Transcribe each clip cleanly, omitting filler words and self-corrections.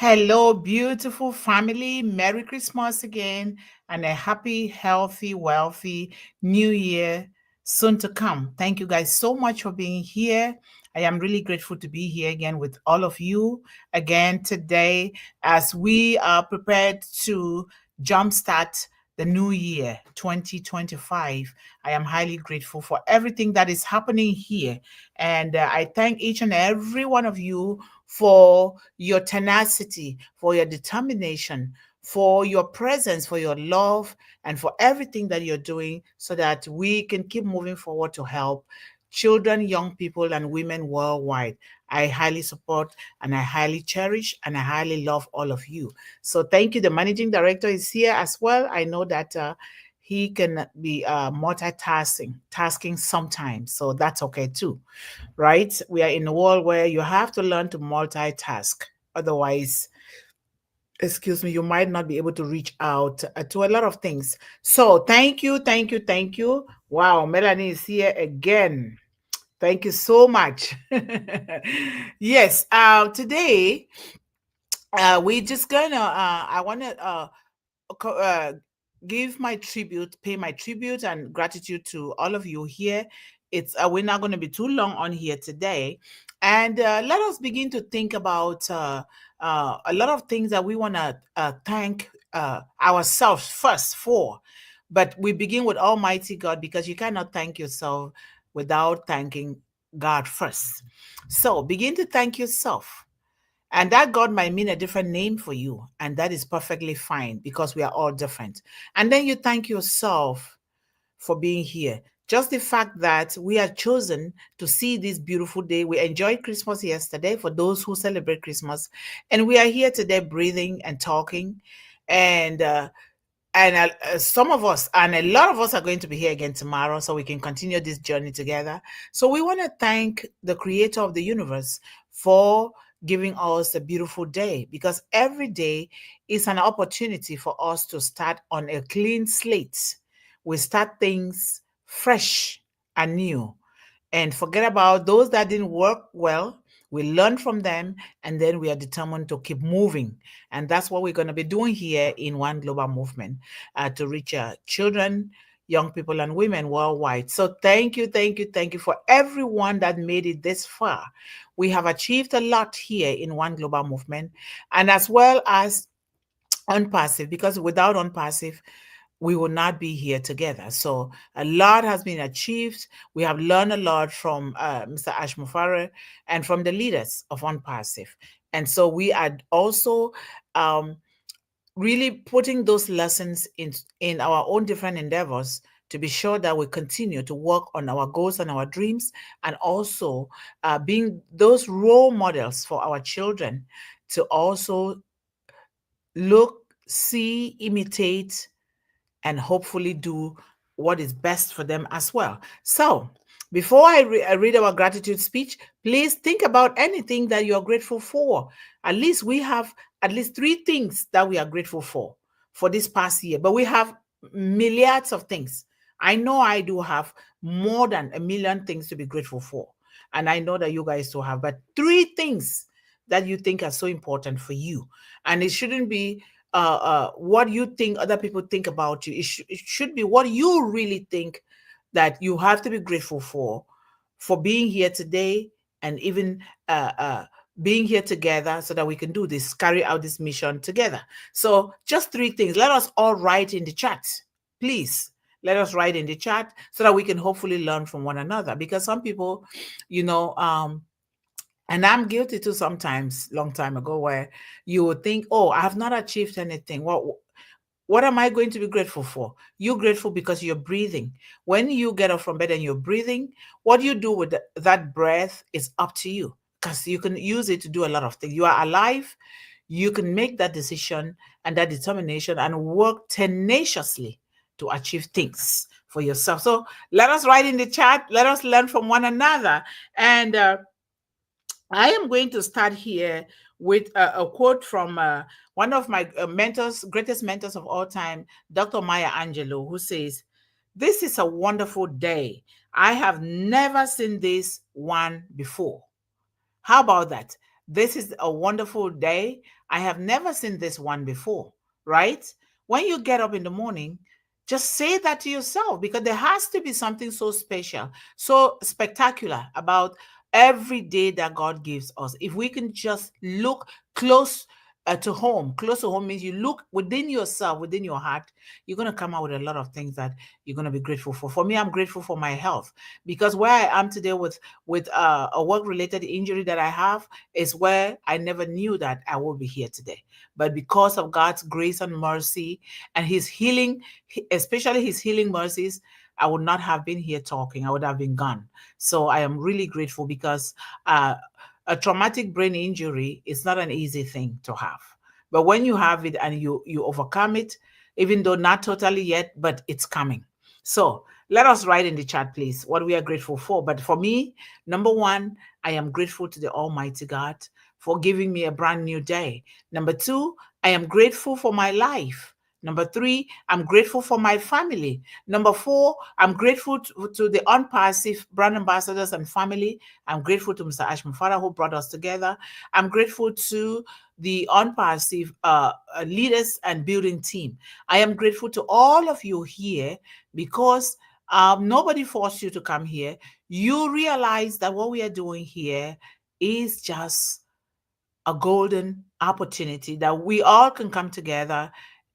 Hello, beautiful family. Merry Christmas again and a happy, healthy, wealthy new year soon to come. Thank you guys so much for being here. I am really grateful to be here again with all of you again today as we are prepared to jumpstart the new year 2025. I am highly grateful for everything that is happening here. And I thank each and every one of you for your tenacity, for your determination, for your presence, for your love, and for everything that you're doing so that we can keep moving forward to help children, young people, and women worldwide. I highly support and I highly cherish and I highly love all of you. So thank you. The managing director is here as well. I know that he can be tasking sometimes, so that's okay too, right? We are in a world where you have to learn to multitask. Otherwise, excuse me, you might not be able to reach out to a lot of things. So thank you, thank you, thank you. Wow, Melanie is here again. Thank you so much. Yes, today we just gonna I want to give my tribute, pay my tribute and gratitude to all of you here. It's we're not going to be too long on here today, and let us begin to think about a lot of things that we want to thank ourselves first for. But we begin with Almighty God because you cannot thank yourself without thanking God first. So begin to thank yourself, and that God might mean a different name for you, and that is perfectly fine because we are all different. And then you thank yourself for being here. Just the fact that we are chosen to see this beautiful day. We enjoyed Christmas yesterday for those who celebrate Christmas, and we are here today breathing and talking. And some of us and a lot of us are going to be here again tomorrow so we can continue this journey together. So we want to thank the creator of the universe for giving us a beautiful day, because every day is an opportunity for us to start on a clean slate. We start things fresh and new and forget about those that didn't work well. We learn from them, and then we are determined to keep moving. And that's what we're going to be doing here in One Global Movement to reach children, young people, and women worldwide. So thank you, thank you, thank you for everyone that made it this far. We have achieved a lot here in One Global Movement, and as well as Unpassive, because without Unpassive, we will not be here together. So a lot has been achieved. We have learned a lot from Mr. Ashmufare and from the leaders of Unpassive. And so we are also um, really putting those lessons in our own different endeavors to be sure that we continue to work on our goals and our dreams, and also being those role models for our children to also look, see, imitate, and hopefully do what is best for them as well. So, before I read our gratitude speech, please think about anything that you're grateful for. At least we have at least three things that we are grateful for this past year, but we have milliards of things. I know I do have more than a million things to be grateful for. And I know that you guys do have, but three things that you think are so important for you. And it shouldn't be what you think other people think about you. It should be what you really think that you have to be grateful for being here today, and even being here together so that we can do this, carry out this mission together. So just three things. Let us all write in the chat, please. Let us write in the chat so that we can hopefully learn from one another, because some people, you know, and I'm guilty too sometimes, long time ago, where you would think, oh, I have not achieved anything. What am I going to be grateful for? You're grateful because you're breathing. When you get up from bed and you're breathing, what you do with that breath is up to you, because you can use it to do a lot of things. You are alive. You can make that decision and that determination and work tenaciously to achieve things for yourself. So let us write in the chat. Let us learn from one another. And I am going to start here with a quote from one of my mentors, greatest mentors of all time, Dr. Maya Angelou, who says, "This is a wonderful day. I have never seen this one before." How about that? This is a wonderful day. I have never seen this one before, right? When you get up in the morning, just say that to yourself, because there has to be something so special, so spectacular about every day that God gives us. If we can just look close to home. Close to home means you look within yourself, within your heart, you're going to come out with a lot of things that you're going to be grateful for. For me, I'm grateful for my health, because where I am today with a work related injury that I have is where I never knew that I would be here today. But because of God's grace and mercy and his healing, especially his healing mercies, I would not have been here talking. I would have been gone. So I am really grateful, because uh, a traumatic brain injury is not an easy thing to have. But when you have it and you overcome it, even though not totally yet, but it's coming. So let us write in the chat, please, what we are grateful for. But for me, number one, I am grateful to the Almighty God for giving me a brand new day. Number two, I am grateful for my life. Number three, I'm grateful for my family. Number four, I'm grateful to the unpassive brand ambassadors and family. I'm grateful to Mr. Ashman Farah, who brought us together. I'm grateful to the unpassive leaders and building team. I am grateful to all of you here, because nobody forced you to come here. You realize that what we are doing here is just a golden opportunity that we all can come together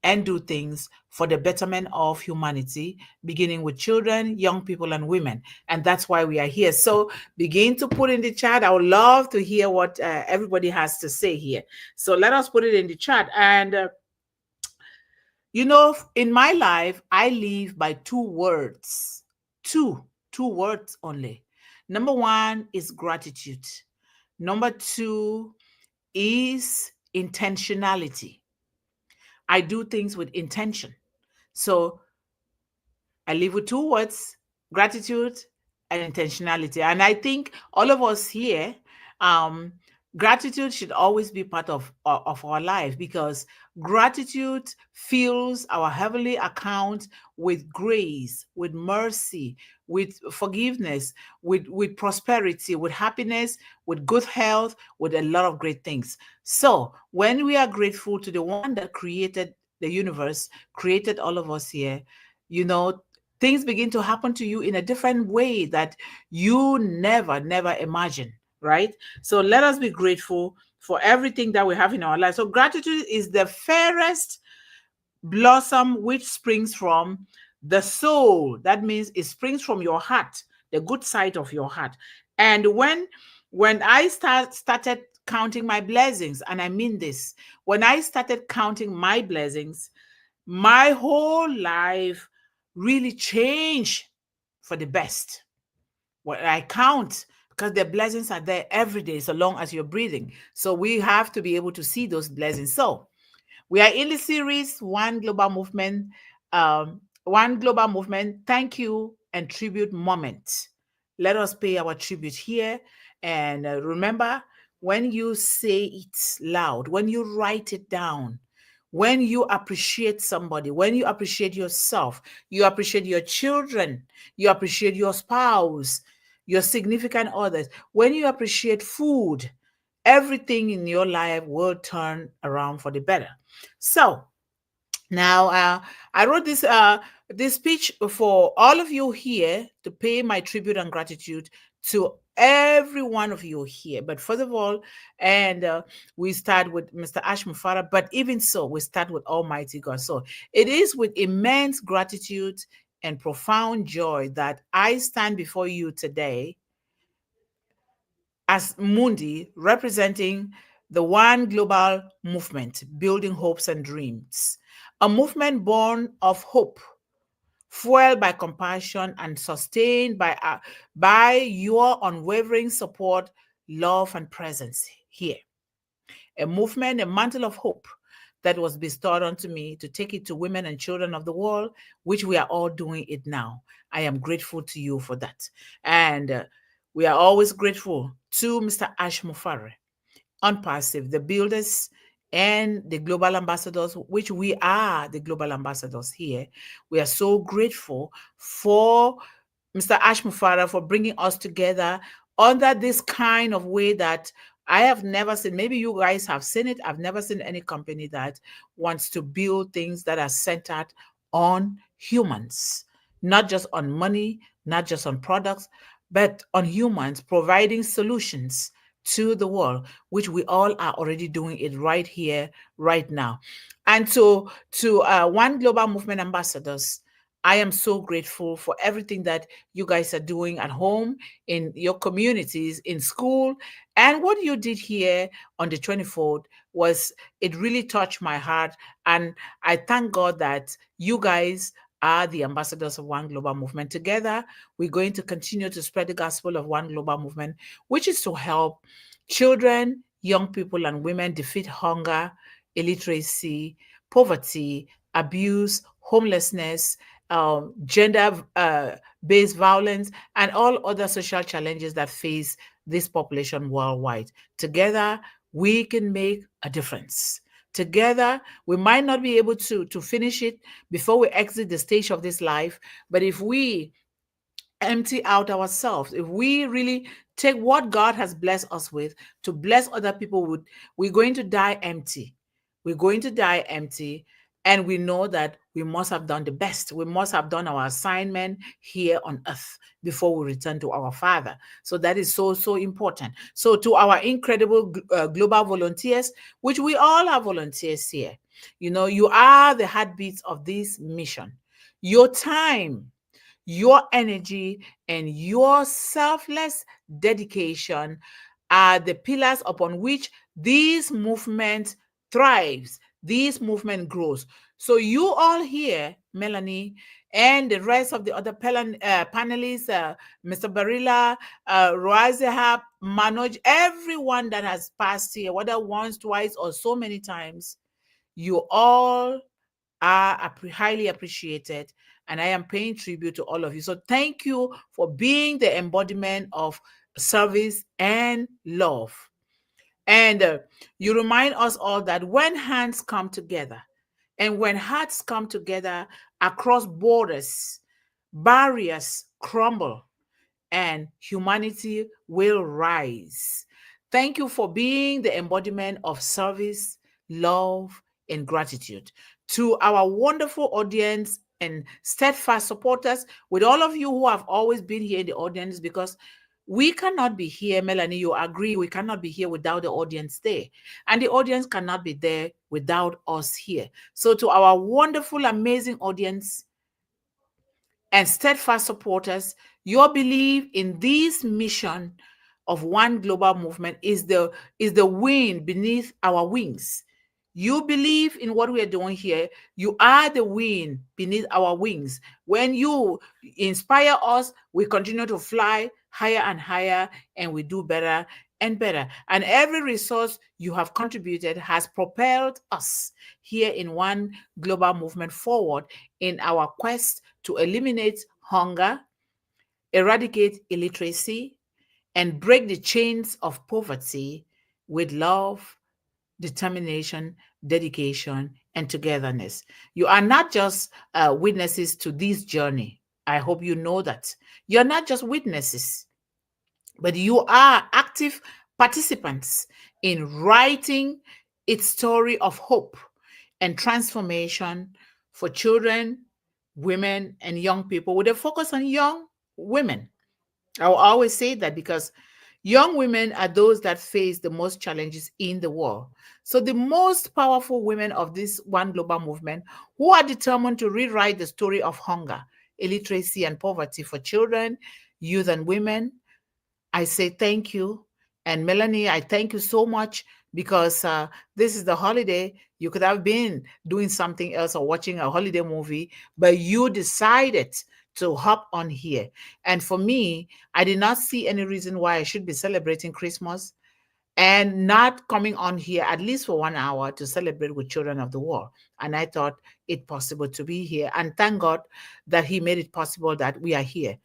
and do things for the betterment of humanity, beginning with children, young people, and women. And that's why we are here. So begin to put in the chat. I would love to hear what everybody has to say here. So let us put it in the chat. And in my life, I live by two words, two words only. Number one is gratitude. Number two is intentionality. I do things with intention. So I live with two words: gratitude and intentionality. And I think all of us here, um, gratitude should always be part of our life, because gratitude fills our heavenly account with grace, with mercy, with forgiveness, with prosperity, with happiness, with good health, with a lot of great things. So when we are grateful to the one that created the universe, created all of us here, you know, things begin to happen to you in a different way that you never imagined, right? So let us be grateful for everything that we have in our life. So gratitude is the fairest blossom which springs from the soul. That means it springs from your heart, the good side of your heart. And when I started counting my blessings, and I mean this, when I started counting my blessings, my whole life really changed for the best. What I count, because the blessings are there every day, so long as you're breathing. So we have to be able to see those blessings. So we are in the series One Global Movement, One Global Movement. Thank you and tribute moment. Let us pay our tribute here. And remember, when you say it loud, when you write it down, when you appreciate somebody, when you appreciate yourself, you appreciate your children, you appreciate your spouse, your significant others, when you appreciate food, everything in your life will turn around for the better. So now I wrote this speech for all of you here to pay my tribute and gratitude to every one of you here. But first of all, and we start with Mr. Ash Mufara, but even so, we start with Almighty God. So it is with immense gratitude and profound joy that I stand before you today as Mundih, representing the One Global Movement, building hopes and dreams, a movement born of hope, fueled by compassion and sustained by your unwavering support, love, and presence here. A movement, a mantle of hope that was bestowed unto me to take it to women and children of the world, which we are all doing it now. I am grateful to you for that. And we are always grateful to Mr. Ash Mufare, Unpassive, the builders, and the global ambassadors, which we are the global ambassadors here. We are so grateful for Mr. Ash Mufara for bringing us together under this kind of way that I have never seen, maybe you guys have seen it. I've never seen any company that wants to build things that are centered on humans, not just on money, not just on products, but on humans, providing solutions to the world, which we all are already doing it right here, right now. And so, to One Global Movement ambassadors, I am so grateful for everything that you guys are doing at home, in your communities, in school. And what you did here on the 24th was, it really touched my heart. And I thank God that you guys are the ambassadors of One Global Movement. Together, we're going to continue to spread the gospel of One Global Movement, which is to help children, young people, and women defeat hunger, illiteracy, poverty, abuse, homelessness, gender based violence, and all other social challenges that face this population worldwide. Together, we can make a difference. Together, we might not be able to finish it before we exit the stage of this life, but if we empty out ourselves, if we really take what God has blessed us with to bless other people with, we're going to die empty. We're going to die empty. And we know that we must have done the best. We must have done our assignment here on earth before we return to our Father. So that is so, so important. So, to our incredible global volunteers, which we all are volunteers here, you are the heartbeats of this mission. Your time, your energy, and your selfless dedication are the pillars upon which this movement thrives, this movement grows. So, you all here, Melanie, and the rest of the other panelists, Mr. Barilla, Razehab, Manoj, everyone that has passed here, whether once, twice, or so many times, you all are highly appreciated, and I am paying tribute to all of you. So thank you for being the embodiment of service and love. And you remind us all that when hands come together and when hearts come together across borders, barriers crumble and humanity will rise. Thank you for being the embodiment of service, love, and gratitude. To our wonderful audience and steadfast supporters, with all of you who have always been here in the audience, because we cannot be here, Melanie, you agree, we cannot be here without the audience there. And the audience cannot be there without us here. So, to our wonderful, amazing audience and steadfast supporters, your belief in this mission of One Global Movement is the wind beneath our wings. You believe in what we are doing here. You are the wind beneath our wings. When you inspire us, we continue to fly higher and higher, and we do better and better. And every resource you have contributed has propelled us here in One Global Movement forward in our quest to eliminate hunger, eradicate illiteracy, and break the chains of poverty with love, determination, dedication, and togetherness. You are not just witnesses to this journey. I hope you know that. You're not just witnesses, but you are active participants in writing its story of hope and transformation for children, women, and young people, with a focus on young women. I'll always say that because young women are those that face the most challenges in the world. So, the most powerful women of this One Global Movement, who are determined to rewrite the story of hunger, illiteracy, and poverty for children, youth, and women, I say thank you. And Melanie, I thank you so much, because this is the holiday. You could have been doing something else or watching a holiday movie, but you decided to hop on here. And for me, I did not see any reason why I should be celebrating Christmas and not coming on here at least for 1 hour to celebrate with children of the world. And I thought it possible to be here. And thank God that He made it possible that we are here.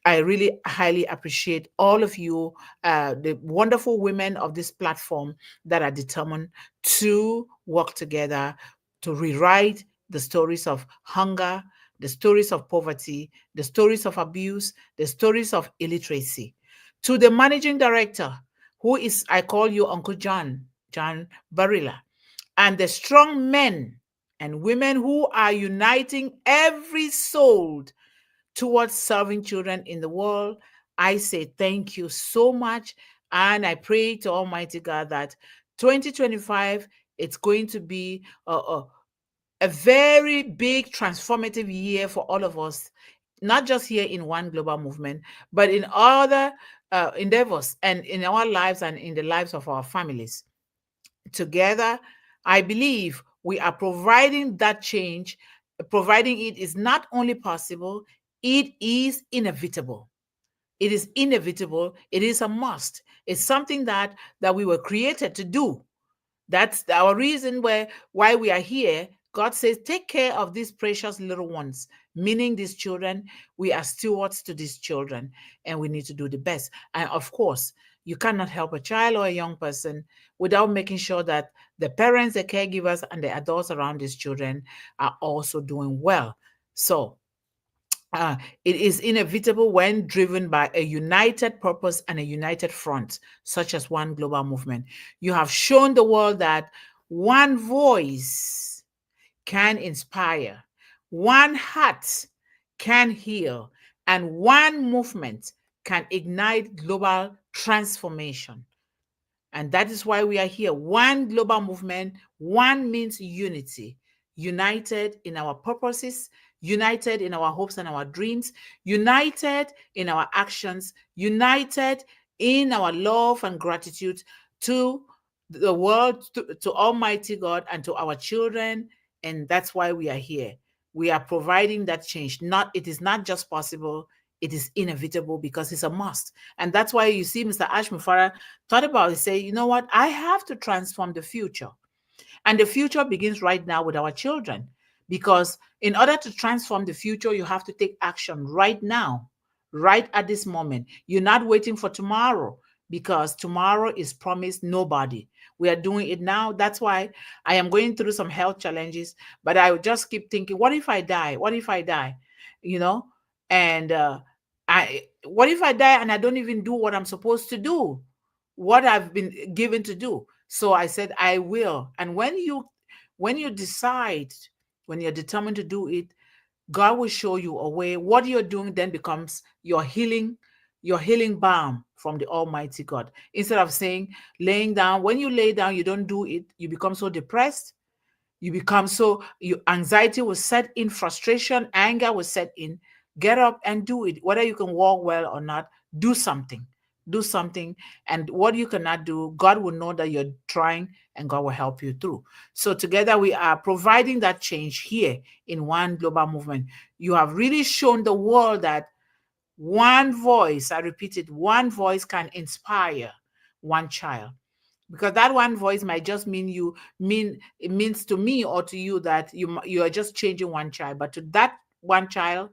I really highly appreciate all of you, the wonderful women of this platform that are determined to work together to rewrite the stories of hunger, the stories of poverty, the stories of abuse, the stories of illiteracy. To the managing director who is, I call you Uncle John, John Barilla, and the strong men and women who are uniting every soul towards serving children in the world. I say thank you so much. And I pray to Almighty God that 2025, it's going to be a very big transformative year for all of us, not just here in One Global Movement, but in other endeavors and in our lives and in the lives of our families. Together, I believe we are providing that change. Providing it is not only possible, it is inevitable. It is inevitable. It is a must. It's something that we were created to do. That's our reason why we are here. God says, take care of these precious little ones, meaning these children. We are stewards to these children, and we need to do the best. And of course, you cannot help a child or a young person without making sure that the parents, the caregivers, and the adults around these children are also doing well. So it is inevitable when driven by a united purpose and a united front, such as One Global Movement. You have shown the world that one voice can inspire, one heart can heal, and one movement can ignite global transformation. And that is why we are here. One global movement, one means unity, united in our purposes, united in our hopes and our dreams, united in our actions, united in our love and gratitude to the world, to Almighty God, and to our children. And that's why we are here. We are providing that change. It is not just possible, it is inevitable because it's a must. And that's why you see Mr. Ash Mufara thought about it, say, you know what, I have to transform the future. And the future begins right now with our children. Because in order to transform the future, you have to take action right now, right at this moment. You're not waiting for tomorrow, because tomorrow is promised nobody. We are doing it now. That's why I am going through some health challenges, but I would just keep thinking, what if I die? What if I die? You know? And what if I die and I don't even do what I'm supposed to do, what I've been given to do? So I said, I will. And when you decide, when you're determined to do it, God will show you a way. What you're doing then becomes your healing balm from the Almighty God. Instead of saying, laying down, when you lay down, you don't do it, you become so depressed. You become so, your anxiety will set in, frustration, anger will set in. Get up and do it. Whether you can walk well or not, do something. Do something. And what you cannot do, God will know that you're trying, and God will help you through. So together we are providing that change here in One Global Movement. You have really shown the world that one voice, I repeat it, one voice can inspire one child. Because that one voice might just it means to me or to you that you are just changing one child, but to that one child,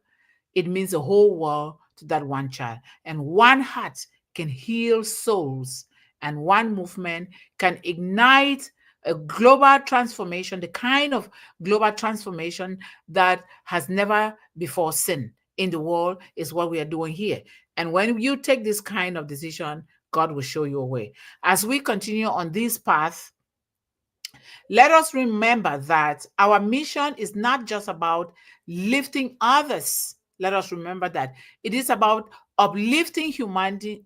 it means the whole world to that one child. And one heart can heal souls, and one movement can ignite a global transformation, the kind of global transformation that has never before seen in the world, is what we are doing here. And when you take this kind of decision, God will show you a way. As we continue on this path, let us remember that our mission is not just about lifting others. Let us remember that it is about uplifting humanity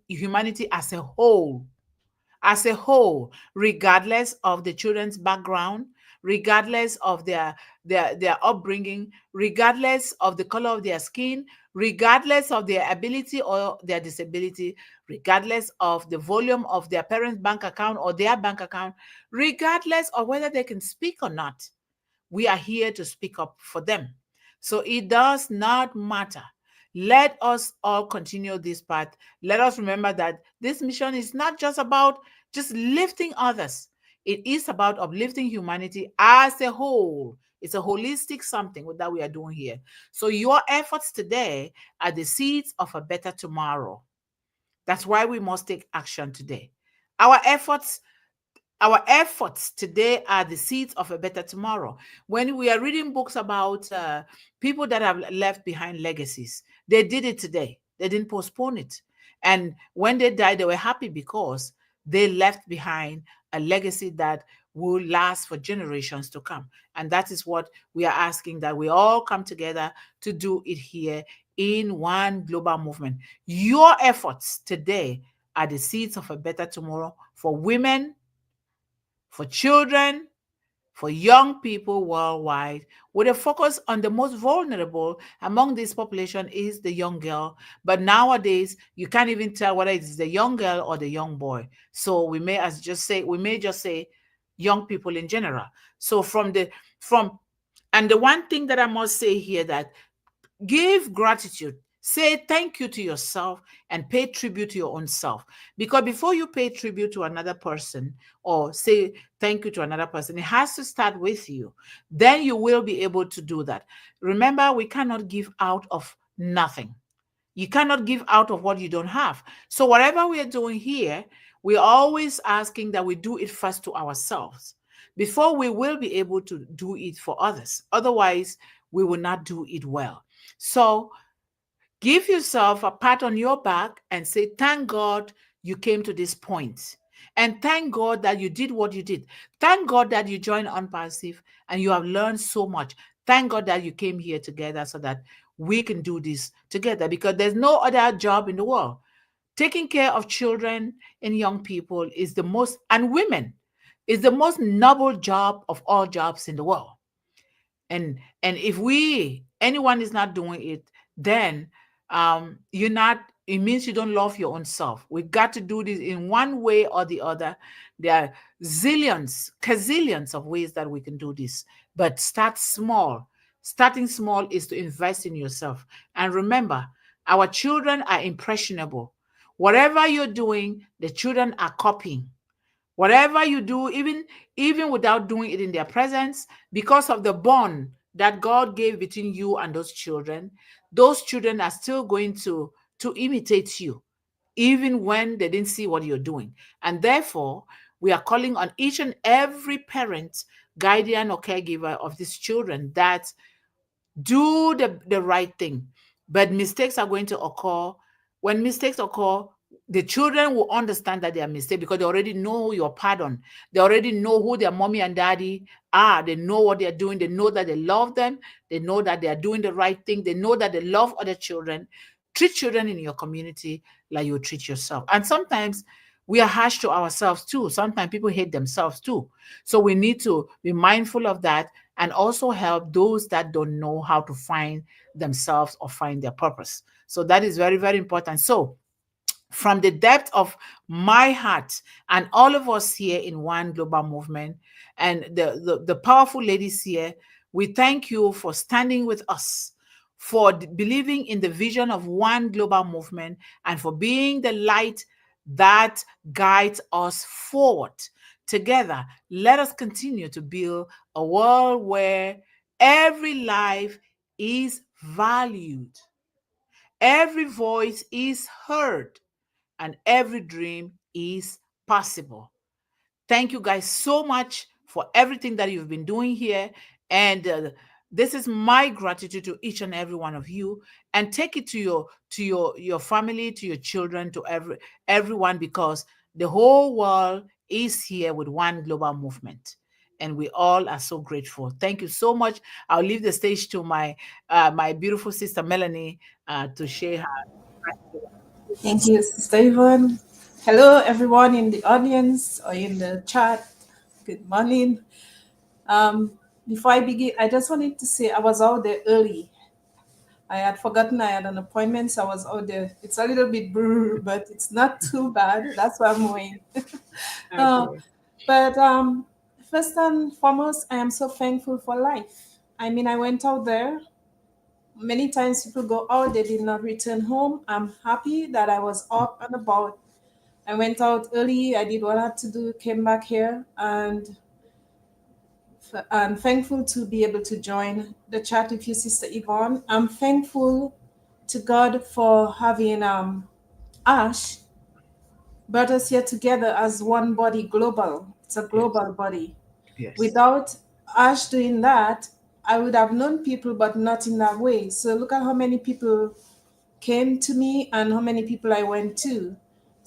as a whole, regardless of the children's background, regardless of their upbringing, regardless of the color of their skin, regardless of their ability or their disability, regardless of the volume of their parents' bank account or their bank account, regardless of whether they can speak or not. We are here to speak up for them. So it does not matter. Let us all continue this path. Let us remember that this mission is not just about just lifting others. It is about uplifting humanity as a whole. It's a holistic something that we are doing here. So your efforts today are the seeds of a better tomorrow. That's why we must take action today. Our efforts our efforts today are the seeds of a better tomorrow. When we are reading books about people that have left behind legacies, they did it today. They didn't postpone it. And when they died, they were happy because they left behind a legacy that will last for generations to come. And that is what we are asking, that we all come together to do it here in one global movement. Your efforts today are the seeds of a better tomorrow for women, for children, for young people worldwide, with a focus on the most vulnerable among this population is the young girl. But nowadays, you can't even tell whether it's the young girl or the young boy. So we may just say young people in general. So from and the one thing that I must say here, that give gratitude. Say thank you to yourself and pay tribute to your own self. Because before you pay tribute to another person or say thank you to another person, it has to start with you. Then you will be able to do that. Remember, we cannot give out of nothing. You cannot give out of what you don't have. So, whatever we are doing here, we're always asking that we do it first to ourselves before we will be able to do it for others. Otherwise, we will not do it well. So, give yourself a pat on your back and say, thank God you came to this point. And thank God that you did what you did. Thank God that you joined Unpassive and you have learned so much. Thank God that you came here together so that we can do this together, because there's no other job in the world. Taking care of children and young people is the most, and women is the most noble job of all jobs in the world. And if we anyone is not doing it, then you're not, it means you don't love your own self. We got to do this in one way or the other. There are gazillions of ways that we can do this, but start small. Starting small is to invest in yourself. And remember, our children are impressionable. Whatever you're doing, the children are copying. Whatever you do, even without doing it in their presence, because of the bond that God gave between you and those children are still going to imitate you, even when they didn't see what you're doing. And therefore, we are calling on each and every parent, guardian, or caregiver of these children that do the right thing. But mistakes are going to occur. When mistakes occur, the children will understand that they are mistakes because they already know your pardon. They already know who their mommy and daddy are. They know what they are doing. They know that they love them. They know that they are doing the right thing. They know that they love other children. Treat children in your community like you treat yourself. And sometimes we are harsh to ourselves too. Sometimes people hate themselves too. So we need to be mindful of that and also help those that don't know how to find themselves or find their purpose. So that is very, very important. So from the depth of my heart and all of us here in One Global Movement and the powerful ladies here, we thank you for standing with us, for believing in the vision of One Global Movement, and for being the light that guides us forward. Together, let us continue to build a world where every life is valued, every voice is heard, and every dream is possible. Thank you guys so much for everything that you've been doing here. And this is my gratitude to each and every one of you. And take it to your family, to your children, to everyone, because the whole world is here with One Global Movement. And we all are so grateful. Thank you so much. I'll leave the stage to my beautiful sister Melanie to share her gratitude. Thank you, Sister Yvonne. Hello, everyone in the audience or in the chat. Good morning. Um, Before I begin, I just wanted to say I was out there early. I had forgotten I had an appointment, so I was out there. It's a little bit brr, but it's not too bad. That's why I'm going. uh, Okay. but first and foremost, I am so thankful for life. I mean, I went out there. Many times people go out, they did not return home. I'm happy that I was up and about. I went out early, I did what I had to do, came back here, and I'm thankful to be able to join the chat with you, Sister Yvonne. I'm thankful to God for having Ash brought us here together as one body global. It's a Yes. global body. Yes. Without Ash doing that, I would have known people, but not in that way. So look at how many people came to me and how many people I went to.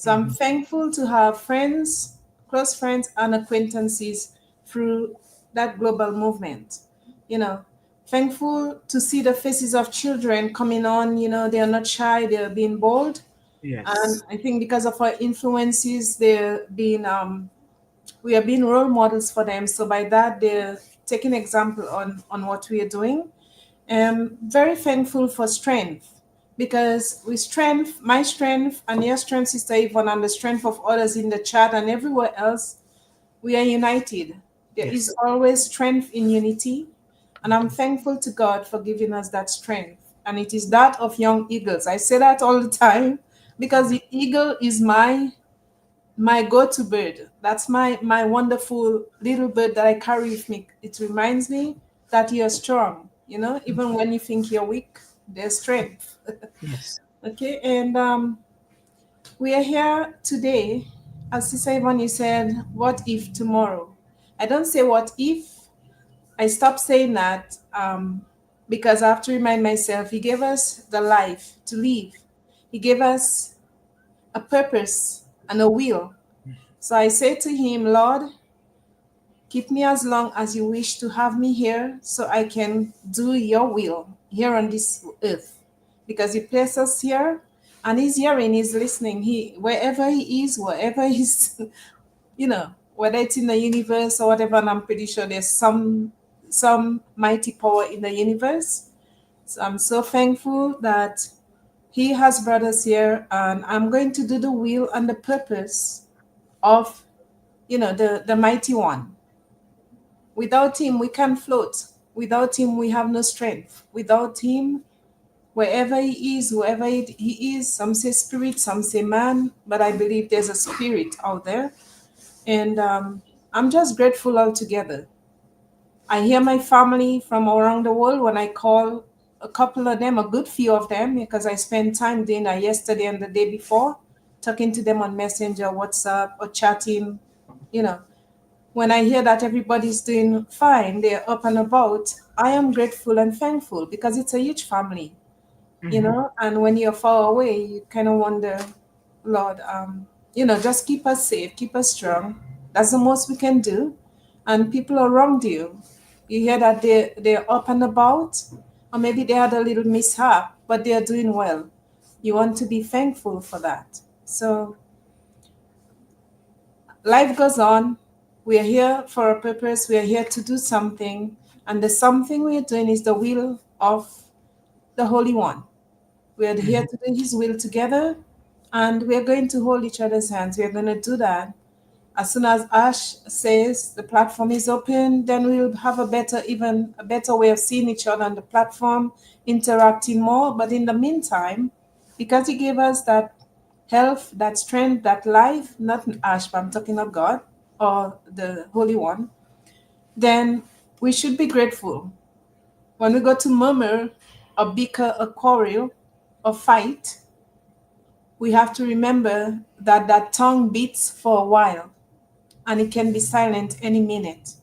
So I'm Mhm. thankful to have friends, close friends, and acquaintances through that global movement. You know, thankful to see the faces of children coming on. They are not shy, they are being bold. And Yes. I think because of our influences, we are being role models for them. So by that, they're taking example on what we are doing. Very thankful for strength because with strength, my strength and your strength, Sister Yvonne, and the strength of others in the chat and everywhere else, we are united. There is Yes. always strength in unity. And I'm Mhm. thankful to God for giving us that strength. And it is that of young eagles. I say that all the time because the eagle is my go-to bird. That's my wonderful little bird that I carry with me. It reminds me that you're strong. Even when you think you're weak, there's strength. Yes. Okay, and we are here today. As Sister Yvonne said, what if tomorrow? I don't say what if. I stopped saying that because I have to remind myself He gave us the life to live. He gave us a purpose and a will. So I say to Him, Lord, keep me as long as you wish to have me here so I can do your will here on this earth. Because you place us here and he's hearing, he's listening. Wherever he is, wherever he's whether it's in the universe or whatever, and I'm pretty sure there's some mighty power in the universe. So I'm so thankful that he has brought us here and I'm going to do the will and the purpose of the mighty one. Without him, we can't float. Without him, we have no strength. Without him, wherever he is, whoever he is, some say spirit, some say man, but I believe there's a spirit out there. And I'm just grateful altogether. I hear my family from around the world when I call a couple of them, a good few of them, because I spent time doing that yesterday and the day before, talking to them on Messenger, WhatsApp, or chatting, you know when I hear that everybody's doing fine, they're up and about, I am grateful and thankful because it's a huge family. Mhm. And when you're far away, you kind of wonder, Lord, just keep us safe, keep us strong. That's the most we can do. And people around you, you hear that they're up and about, or maybe they had a little mishap, but they're doing well. You want to be thankful for that. So life goes on. We are here for a purpose. We are here to do something. And the something we are doing is the will of the Holy One. We are here Mhm. to do His will together. And we are going to hold each other's hands. We are going to do that. As soon as Ash says the platform is open, then we'll have even a better way of seeing each other on the platform, interacting more. But in the meantime, because He gave us that health, that strength, that life, not Ash, but I'm talking of God or the Holy One, then we should be grateful. When we go to murmur or bicker or quarrel or fight, we have to remember that that tongue beats for a while and it can be silent any minute.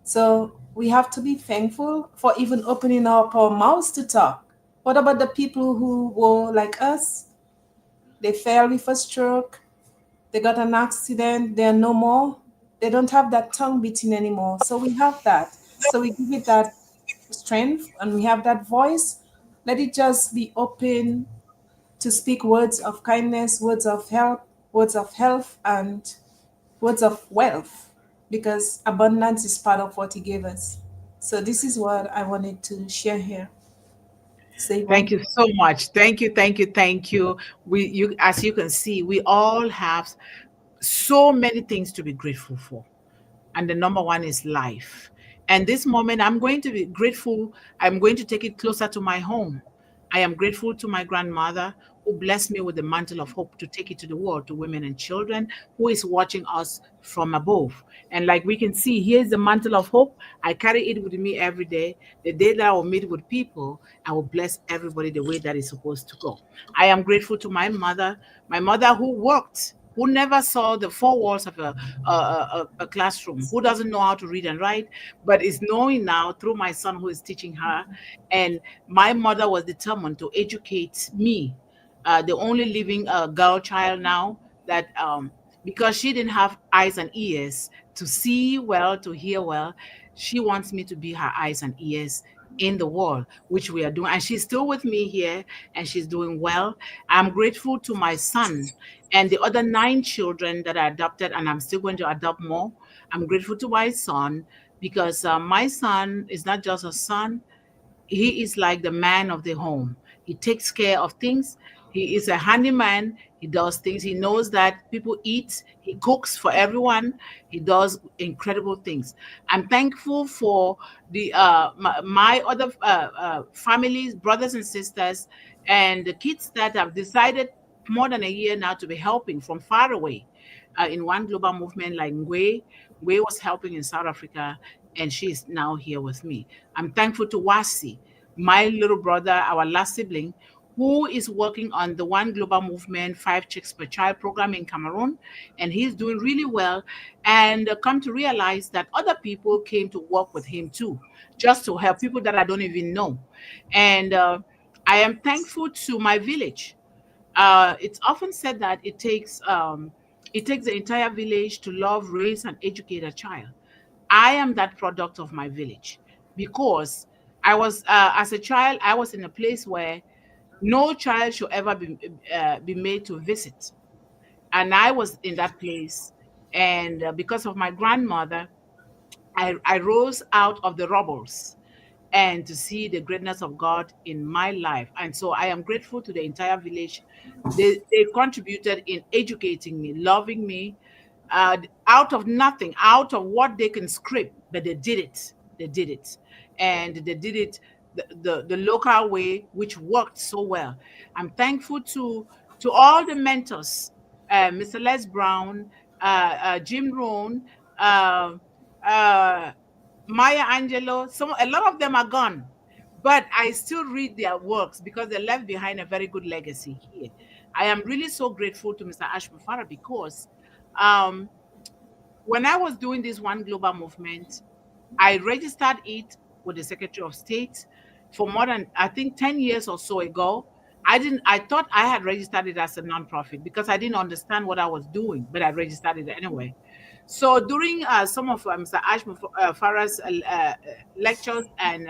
So we have to be thankful for even opening up our mouths to talk. What about the people who were like us? They fell with a stroke, they got an accident, they're no more. They don't have that tongue beating anymore. So we have that. So we give it that strength and we have that voice. Let it just be open to speak words of kindness, words of help, words of health, and words of wealth, because abundance is part of what He gave us. So this is what I wanted to share here. Say Thank one. you so much. Thank you, thank you, thank you. As you can see, we all have so many things to be grateful for. And the number one is life. And this moment, I'm going to be grateful. I'm going to take it closer to my home. I am grateful to my grandmother who blessed me with the mantle of hope to take it to the world, to women and children, who is watching us from above. And like we can see, here's the mantle of hope. I carry it with me every day. The day that I will meet with people, I will bless everybody the way that is supposed to go. I am grateful to my mother who worked, who never saw the four walls of a classroom, who doesn't know how to read and write, but is knowing now through my son who is teaching her. And my mother was determined to educate me, the only living girl child now. that because she didn't have eyes and ears to see well, to hear well, she wants me to be her eyes and ears in the world, which we are doing. And she's still with me here and she's doing well. I'm grateful to my son and the other 9 children that I adopted, and I'm still going to adopt more. I'm grateful to my son because my son is not just a son, he is like the man of the home. He takes care of things. He is a handyman. He does things. He knows that people eat. He cooks for everyone. He does incredible things. I'm thankful for my other families, brothers and sisters, and the kids that have decided more than a year now to be helping from far away in one global movement like Ngwe. Ngwe was helping in South Africa, and she's now here with me. I'm thankful to Wasi, my little brother, our last sibling, who is working on the One Global Movement 5 Chicks per Child program in Cameroon, and he's doing really well. And come to realize that other people came to work with him too, just to help people that I don't even know. And I am thankful to my village. It's often said that it takes the entire village to love, raise, and educate a child. I am that product of my village because I was, as a child, I was in a place where no child should ever be made to visit. And I was in that place. And because of my grandmother, I rose out of the rubbles and to see the greatness of God in my life. And so I am grateful to the entire village. They contributed in educating me, loving me, out of nothing, out of what they can scrape, but they did it. They did it. And they did it the local way, which worked so well. I'm thankful to all the mentors, Mr. Les Brown, Jim Rohn, uh, uh, Maya Angelou. A lot of them are gone, but I still read their works because they left behind a very good legacy here. I am really so grateful to Mr. Ash Mufara because um, when I was doing this One Global Movement, I registered it with the Secretary of State for more than, I think, 10 years or so ago. I thought I had registered it as a nonprofit because I didn't understand what I was doing, but I registered it anyway. So during some of Mr. Ash Farah's lectures and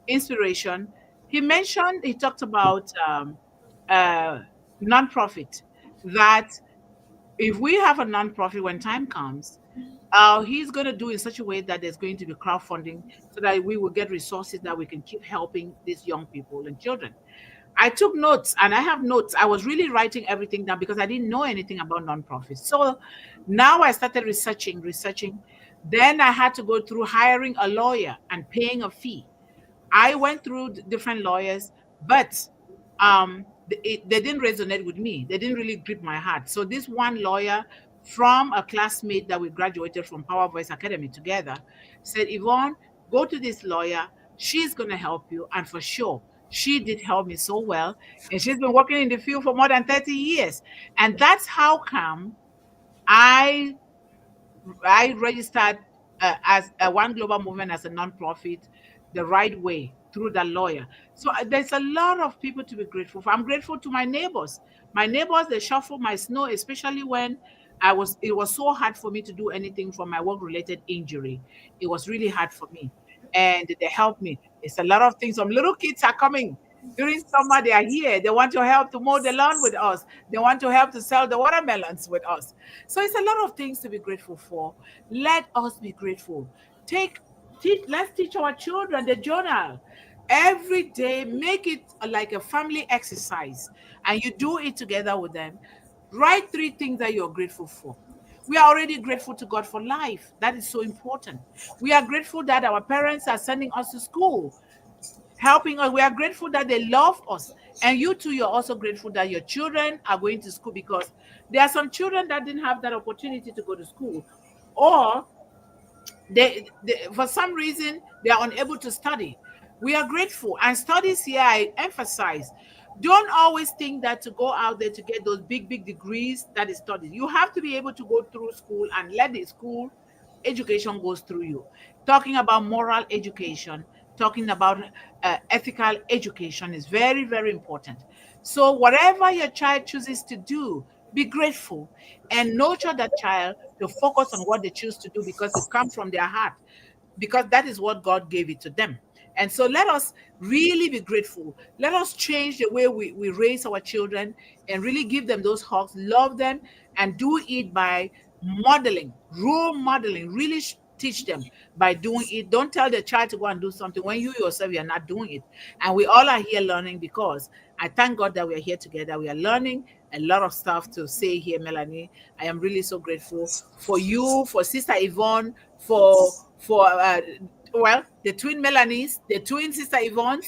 inspiration, he talked about uh, nonprofit, that if we have a nonprofit when time comes, he's going to do in such a way that there's going to be crowdfunding so that we will get resources that we can keep helping these young people and children. I took notes and I have notes. I was really writing everything down because I didn't know anything about nonprofits. So now I started researching. Then I had to go through hiring a lawyer and paying a fee. I went through different lawyers, but they didn't resonate with me. They didn't really grip my heart. So this one lawyer from a classmate that we graduated from Power Voice Academy together said, Yvonne, go to this lawyer. She's going to help you. And for sure, she did help me so well. And she's been working in the field for more than 30 years. And that's how come I I registered as a One Global Movement as a nonprofit the right way through the lawyer. So there's a lot of people to be grateful for. I'm grateful to my neighbors. My neighbors, they shuffle my snow, especially when it was so hard for me to do anything for my work-related injury. It was really hard for me. And they helped me. It's a lot of things. Some little kids are coming. During summer, they are here. They want to help to mow the lawn with us. They want to help to sell the watermelons with us. So it's a lot of things to be grateful for. Let us be grateful. Let's teach our children the journal every day. Make it like a family exercise, and you do it together with them. Write 3 things that you're grateful for. We are already grateful to God for life. That is so important. We are grateful that our parents are sending us to school, helping us. We are grateful that they love us. And you too, you're also grateful that your children are going to school, because there are some children that didn't have that opportunity to go to school, or they for some reason they are unable to study. We are grateful. And studies here, I emphasize, don't always think that to go out there to get those big degrees, that is studies. You have to be able to go through school and let the school education goes through you. Talking about moral education, talking about ethical education is very important. So whatever your child chooses to do, Be grateful and nurture that child to focus on what they choose to do because it comes from their heart, because that is what God gave it to them. And so let us really be grateful. Let us change the way we raise our children and really give them those hugs, love them, and do it by modeling, role modeling. Really teach them by doing it. Don't tell the child to go and do something when you yourself you are not doing it. And we all are here learning, because I thank God that we are here together. We are learning a lot of stuff to say here, Melanie. I am really so grateful for you, for Sister Yvonne, for well, the twin Melanies, the twin Sister Yvonne's,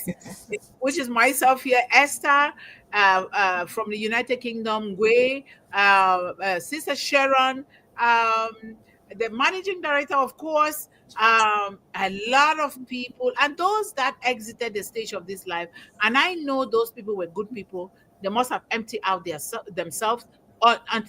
which is myself here, Esther, from the United Kingdom, Gwe, Sister Sharon, um, the managing director, of course, a lot of people, and those that exited the stage of this life. And I know those people were good people. They must have emptied out themselves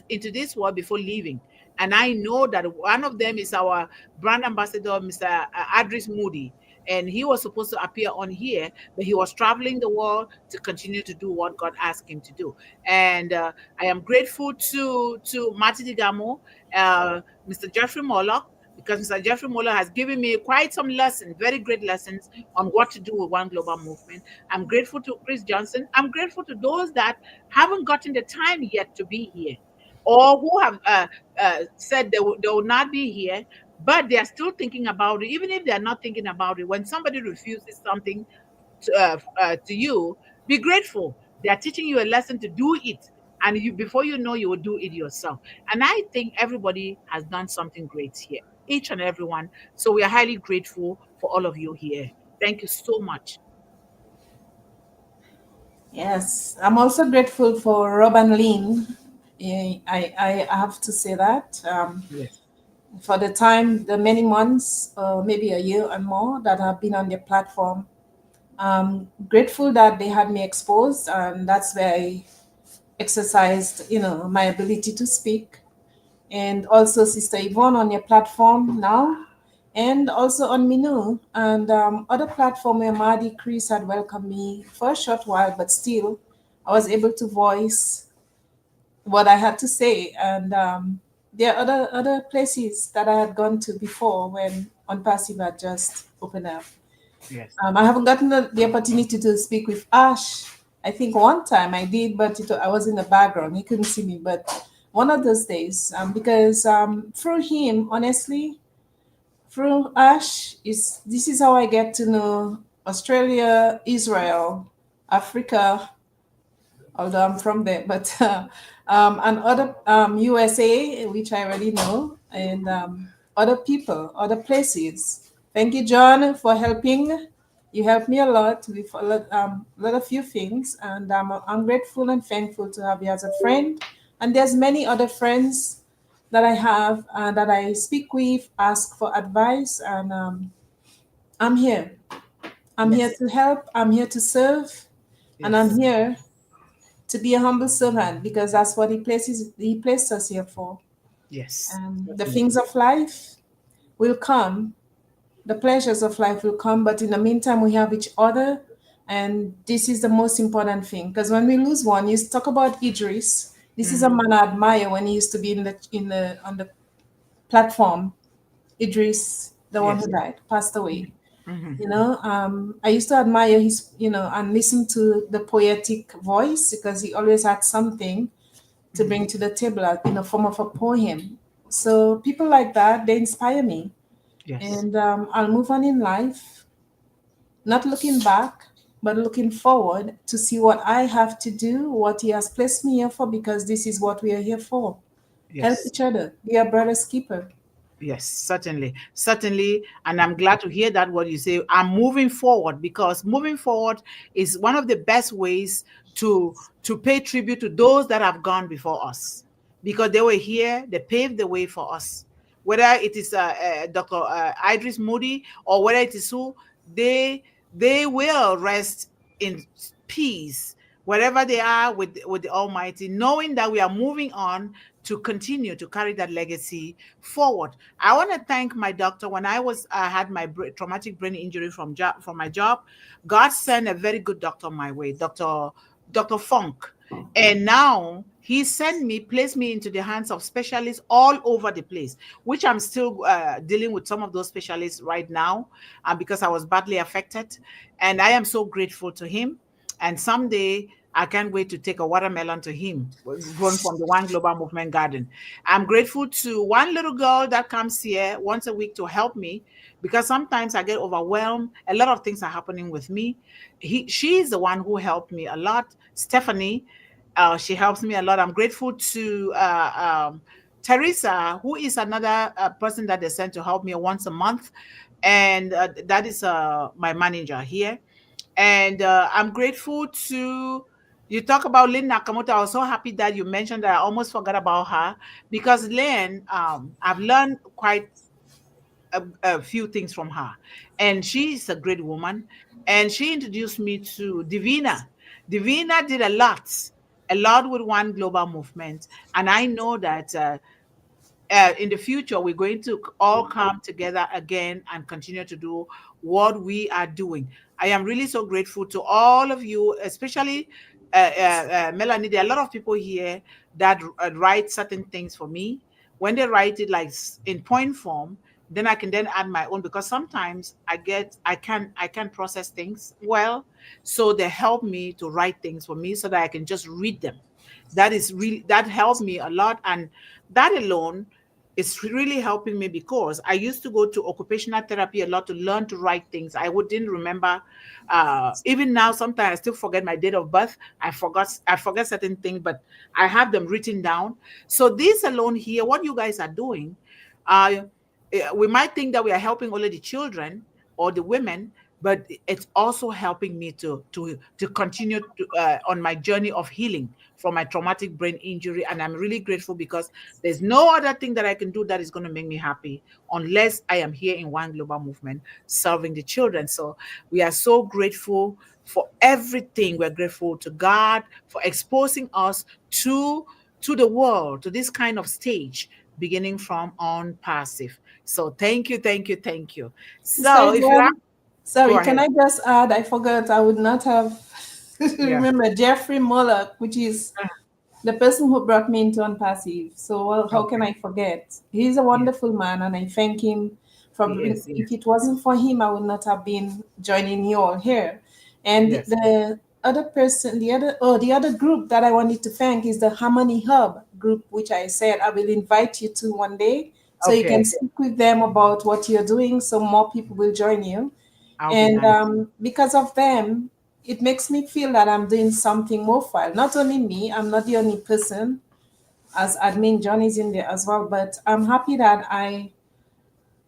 into this world before leaving. And I know that one of them is our brand ambassador, Mr. Adris Moody. And he was supposed to appear on here, but he was traveling the world to continue to do what God asked him to do. And I am grateful to Mati Digamo, Mr. Jeffrey Moloch, because Mr. Jeffrey Moller has given me quite some lessons, very great lessons on what to do with One Global Movement. I'm grateful to Chris Johnson. I'm grateful to those that haven't gotten the time yet to be here, or who have said they will not be here, but they are still thinking about it. Even if they are not thinking about it, when somebody refuses something to you, be grateful. They are teaching you a lesson to do it, and you, before you know, you will do it yourself. And I think everybody has done something great here, each and every one. So we are highly grateful for all of you here. Thank you so much. Yes, I'm also grateful for Rob and Lynn. I have to say that Yes. for the time, the many months, maybe a year and more that I've been on their platform. Grateful that they had me exposed, and that's where I exercised, my ability to speak. And also Sister Yvonne on your platform now, and also on Minu and other platform where Madi Chris had welcomed me for a short while, but still I was able to voice what I had to say. And there are other places that I had gone to before when On Passive had just opened up. Yes. I haven't gotten the opportunity to speak with Ash. I think one time I did, but I was in the background. He couldn't see me. But one of those days, because through him, honestly, through Ash, this is how I get to know Australia, Israel, Africa, although I'm from there, but and other USA, which I already know, and other people, other places. Thank you, John, for helping. You helped me a lot with lot of few things, and I'm grateful and thankful to have you as a friend. And there's many other friends that I have that I speak with, ask for advice, and I'm here. I'm here Yes. to help. I'm here to serve, and I'm Yes. here to be a humble servant because that's what he placed us here for. Yes. The Certainly. things of life will come, the pleasures of life will come, but in the meantime we have each other, and this is the most important thing. Because when we lose one, you talk about Idris. This is a Hmm. man I admire when he used to be in the on the platform. Idris, the one who Yes. died, passed away. Hmm. I used to admire his, and listen to the poetic voice because he always had something to Hmm. bring to the table in the form of a poem. So people like that, they inspire me. Yes. And I'll move on in life, not looking back, but looking forward to see what I have to do, what he has placed me here for, because this is what we are here for. Help Yes. each other, be a brother's keeper. Yes, certainly, certainly, and I'm glad to hear that what you say. I'm moving forward, because moving forward is one of the best ways to pay tribute to those that have gone before us, because they were here, they paved the way for us. Whether it is Dr. Idris Moody, or whether it is who, they they will rest in peace wherever they are with the Almighty, knowing that we are moving on to continue to carry that legacy forward. I want to thank my doctor. When I had my traumatic brain injury from my job, God sent a very good doctor my way, Dr. Funk. And now he sent me, placed me into the hands of specialists all over the place, which I'm still dealing with some of those specialists right now, because I was badly affected. And I am so grateful to him. And someday I can't wait to take a watermelon to him, grown from the One Global Movement Garden. I'm grateful to one little girl that comes here once a week to help me, because sometimes I get overwhelmed. A lot of things are happening with me. She's the one who helped me a lot. Stephanie, she helps me a lot. I'm grateful to Teresa, who is another person that they sent to help me once a month. And that is my manager here. And I'm grateful to you. Talk about Lynn Nakamoto. I was so happy that you mentioned that. I almost forgot about her, because Lynn, I've learned quite a few things from her. And she's a great woman. And she introduced me to Divina. Divina did a lot with One Global Movement. And I know that in the future, we're going to all come together again and continue to do what we are doing. I am really so grateful to all of you, especially Melanie. There are a lot of people here that write certain things for me. When they write it like in point form, then I can then add my own, because sometimes I can't process things well. So they help me to write things for me so that I can just read them. That helped me a lot. And that alone is really helping me, because I used to go to occupational therapy a lot to learn to write things. Didn't remember. Even now, sometimes I still forget my date of birth. I forget certain things, but I have them written down. So this alone here, what you guys are doing, uh, we might think that we are helping only the children or the women, but it's also helping me to continue on my journey of healing from my traumatic brain injury. And I'm really grateful, because there's no other thing that I can do that is going to make me happy unless I am here in One Global Movement serving the children. So we are so grateful for everything. We're grateful to God for exposing us to the world, to this kind of stage, beginning from on passive. So thank you, thank you, thank you. Sister So if you are, Yvonne, go sorry, can ahead. I just add? I forgot. I would not have Yeah. remember Jeffrey Mullock, which is the person who brought me into Unpassive. So, well, how can Okay. I forget? He's a Yes, wonderful man, and I thank him for. he is. If Yes. it wasn't for him, I would not have been joining you all here. And Yes. the other person, the other group that I wanted to thank is the Harmony Hub group, which I said I will invite you to one day, so you can Okay. speak with them about what you're doing, so more people will join you. I'll be And nice. because of them, it makes me feel that I'm doing something worthwhile. Not only me, I'm not the only person, as admin John is in there as well, but I'm happy that I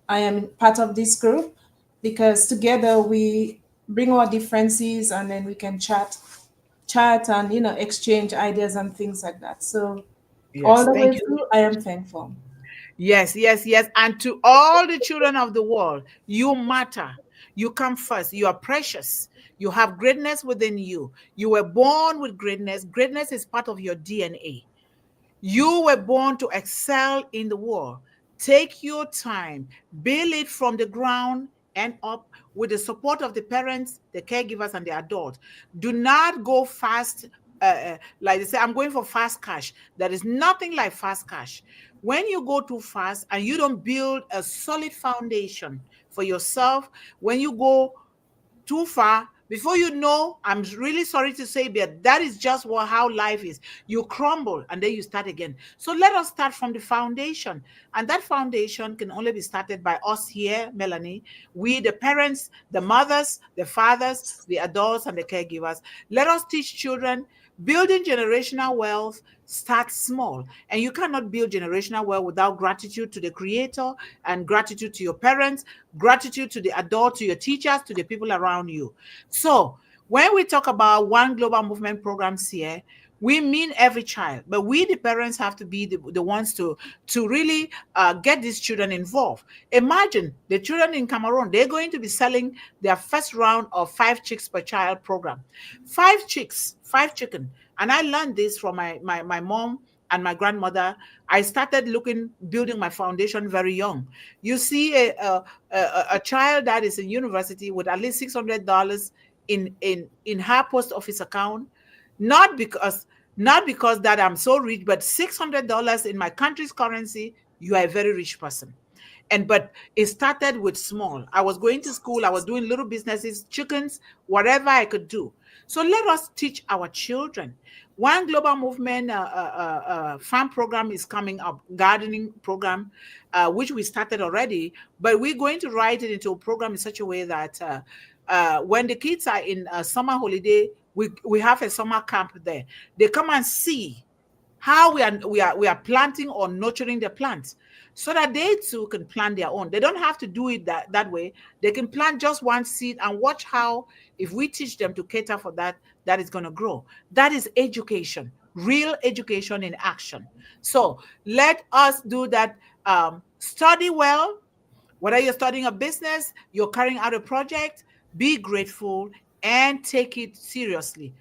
am part of this group, because together we bring our differences and then we can chat and exchange ideas and things like that. So all Yes. the Thank way you. through, I am thankful. Yes, yes, yes. And to all the children of the world, you matter. You come first. You are precious. You have greatness within you. You were born with greatness. Greatness is part of your DNA. You were born to excel in the world. Take your time, build it from the ground and up with the support of the parents, the caregivers, and the adults. Do not go fast. Like they say, I'm going for fast cash. There is nothing like fast cash. When you go too fast and you don't build a solid foundation for yourself, when you go too far, before you know, I'm really sorry to say, but that is just how life is. You crumble and then you start again. So let us start from the foundation, and that foundation can only be started by us here, Melanie. We, the parents, the mothers, the fathers, the adults, and the caregivers. Let us teach children. Building generational wealth starts small, and you cannot build generational wealth without gratitude to the creator, and gratitude to your parents, gratitude to the adults, to your teachers, to the people around you. So when we talk about One Global Movement programs here, we mean every child, but we, the parents, have to be the ones to really get these children involved. Imagine the children in Cameroon, they're going to be selling their first round of 5 chicks per child program. 5 chicks, 5 chicken. And I learned this from my mom and my grandmother. I started building my foundation very young. You see a child that is in university with at least $600 in her post office account, not because Not because that I'm so rich, but $600 in my country's currency, you are a very rich person. And but it started with small. I was going to school, I was doing little businesses, chickens, whatever I could do. So let us teach our children. One global movement farm program is coming up, gardening program, which we started already, but we're going to write it into a program in such a way that when the kids are in a summer holiday, we have a summer camp there. They come and see how we are planting or nurturing the plants, so that they too can plant their own. They don't have to do it that way. They can plant just one seed and watch how, if we teach them to cater for that, that is going to grow. That is education, real education in action. So let us do that. Study well. Whether you're studying a business, you're carrying out a project, be grateful and take it seriously.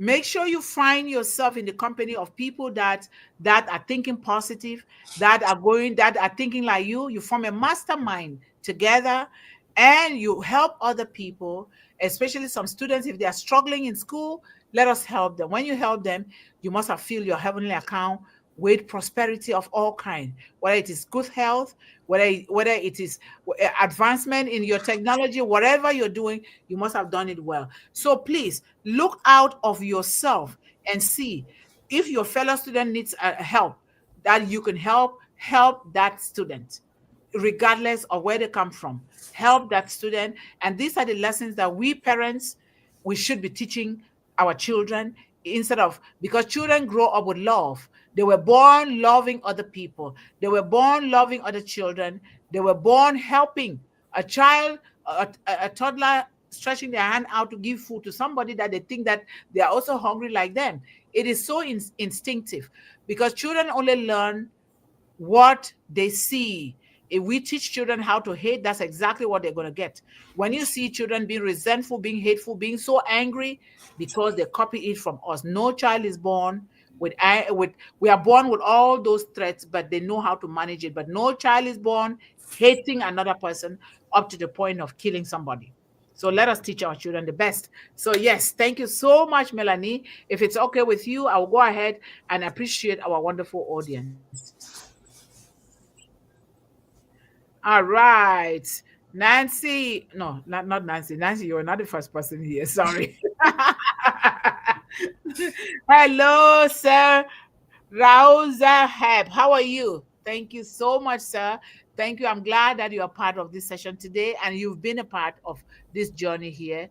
Make sure you find yourself in the company of people that are thinking positive, that are thinking like you form a mastermind together, and you help other people, especially some students. If they are struggling in school, let us help them. When you help them, you must have filled your heavenly account with prosperity of all kind, whether it is good health, whether it is advancement in your technology, whatever you're doing, you must have done it well. So please look out of yourself and see if your fellow student needs help, that you can help that student regardless of where they come from. Help that student. And these are the lessons that we parents, we should be teaching our children, instead of, because children grow up with love. They were born loving other people. They were born loving other children. They were born helping a child, a toddler stretching their hand out to give food to somebody that they think that they are also hungry like them. It is so instinctive, because children only learn what they see. If we teach children how to hate, that's exactly what they're going to get. When you see children being resentful, being hateful, being so angry, because they copy it from us. No child is born with we are born with all those threats, but they know how to manage it. But no child is born hating another person up to the point of killing somebody. So let us teach our children the best. So yes, thank you so much, Melanie. If it's okay with you, I will go ahead and appreciate our wonderful audience. All right. Nancy, no, not Nancy. Nancy, you're not the first person here. Sorry. Hello, sir. Rauza Heb. How are you? Thank you so much, sir. Thank you. I'm glad that you are part of this session today and you've been a part of this journey here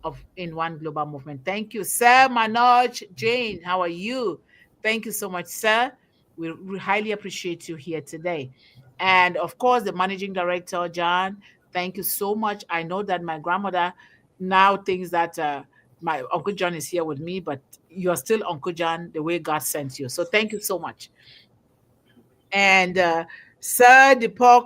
of in one global movement. Thank you, sir. Manoj Jane, how are you? Thank you so much, sir. We highly appreciate you here today. And of course, the managing director, John, thank you so much. I know that my grandmother now thinks that my Uncle John is here with me, but you're still Uncle John the way God sent you. So thank you so much. And Sir Deepak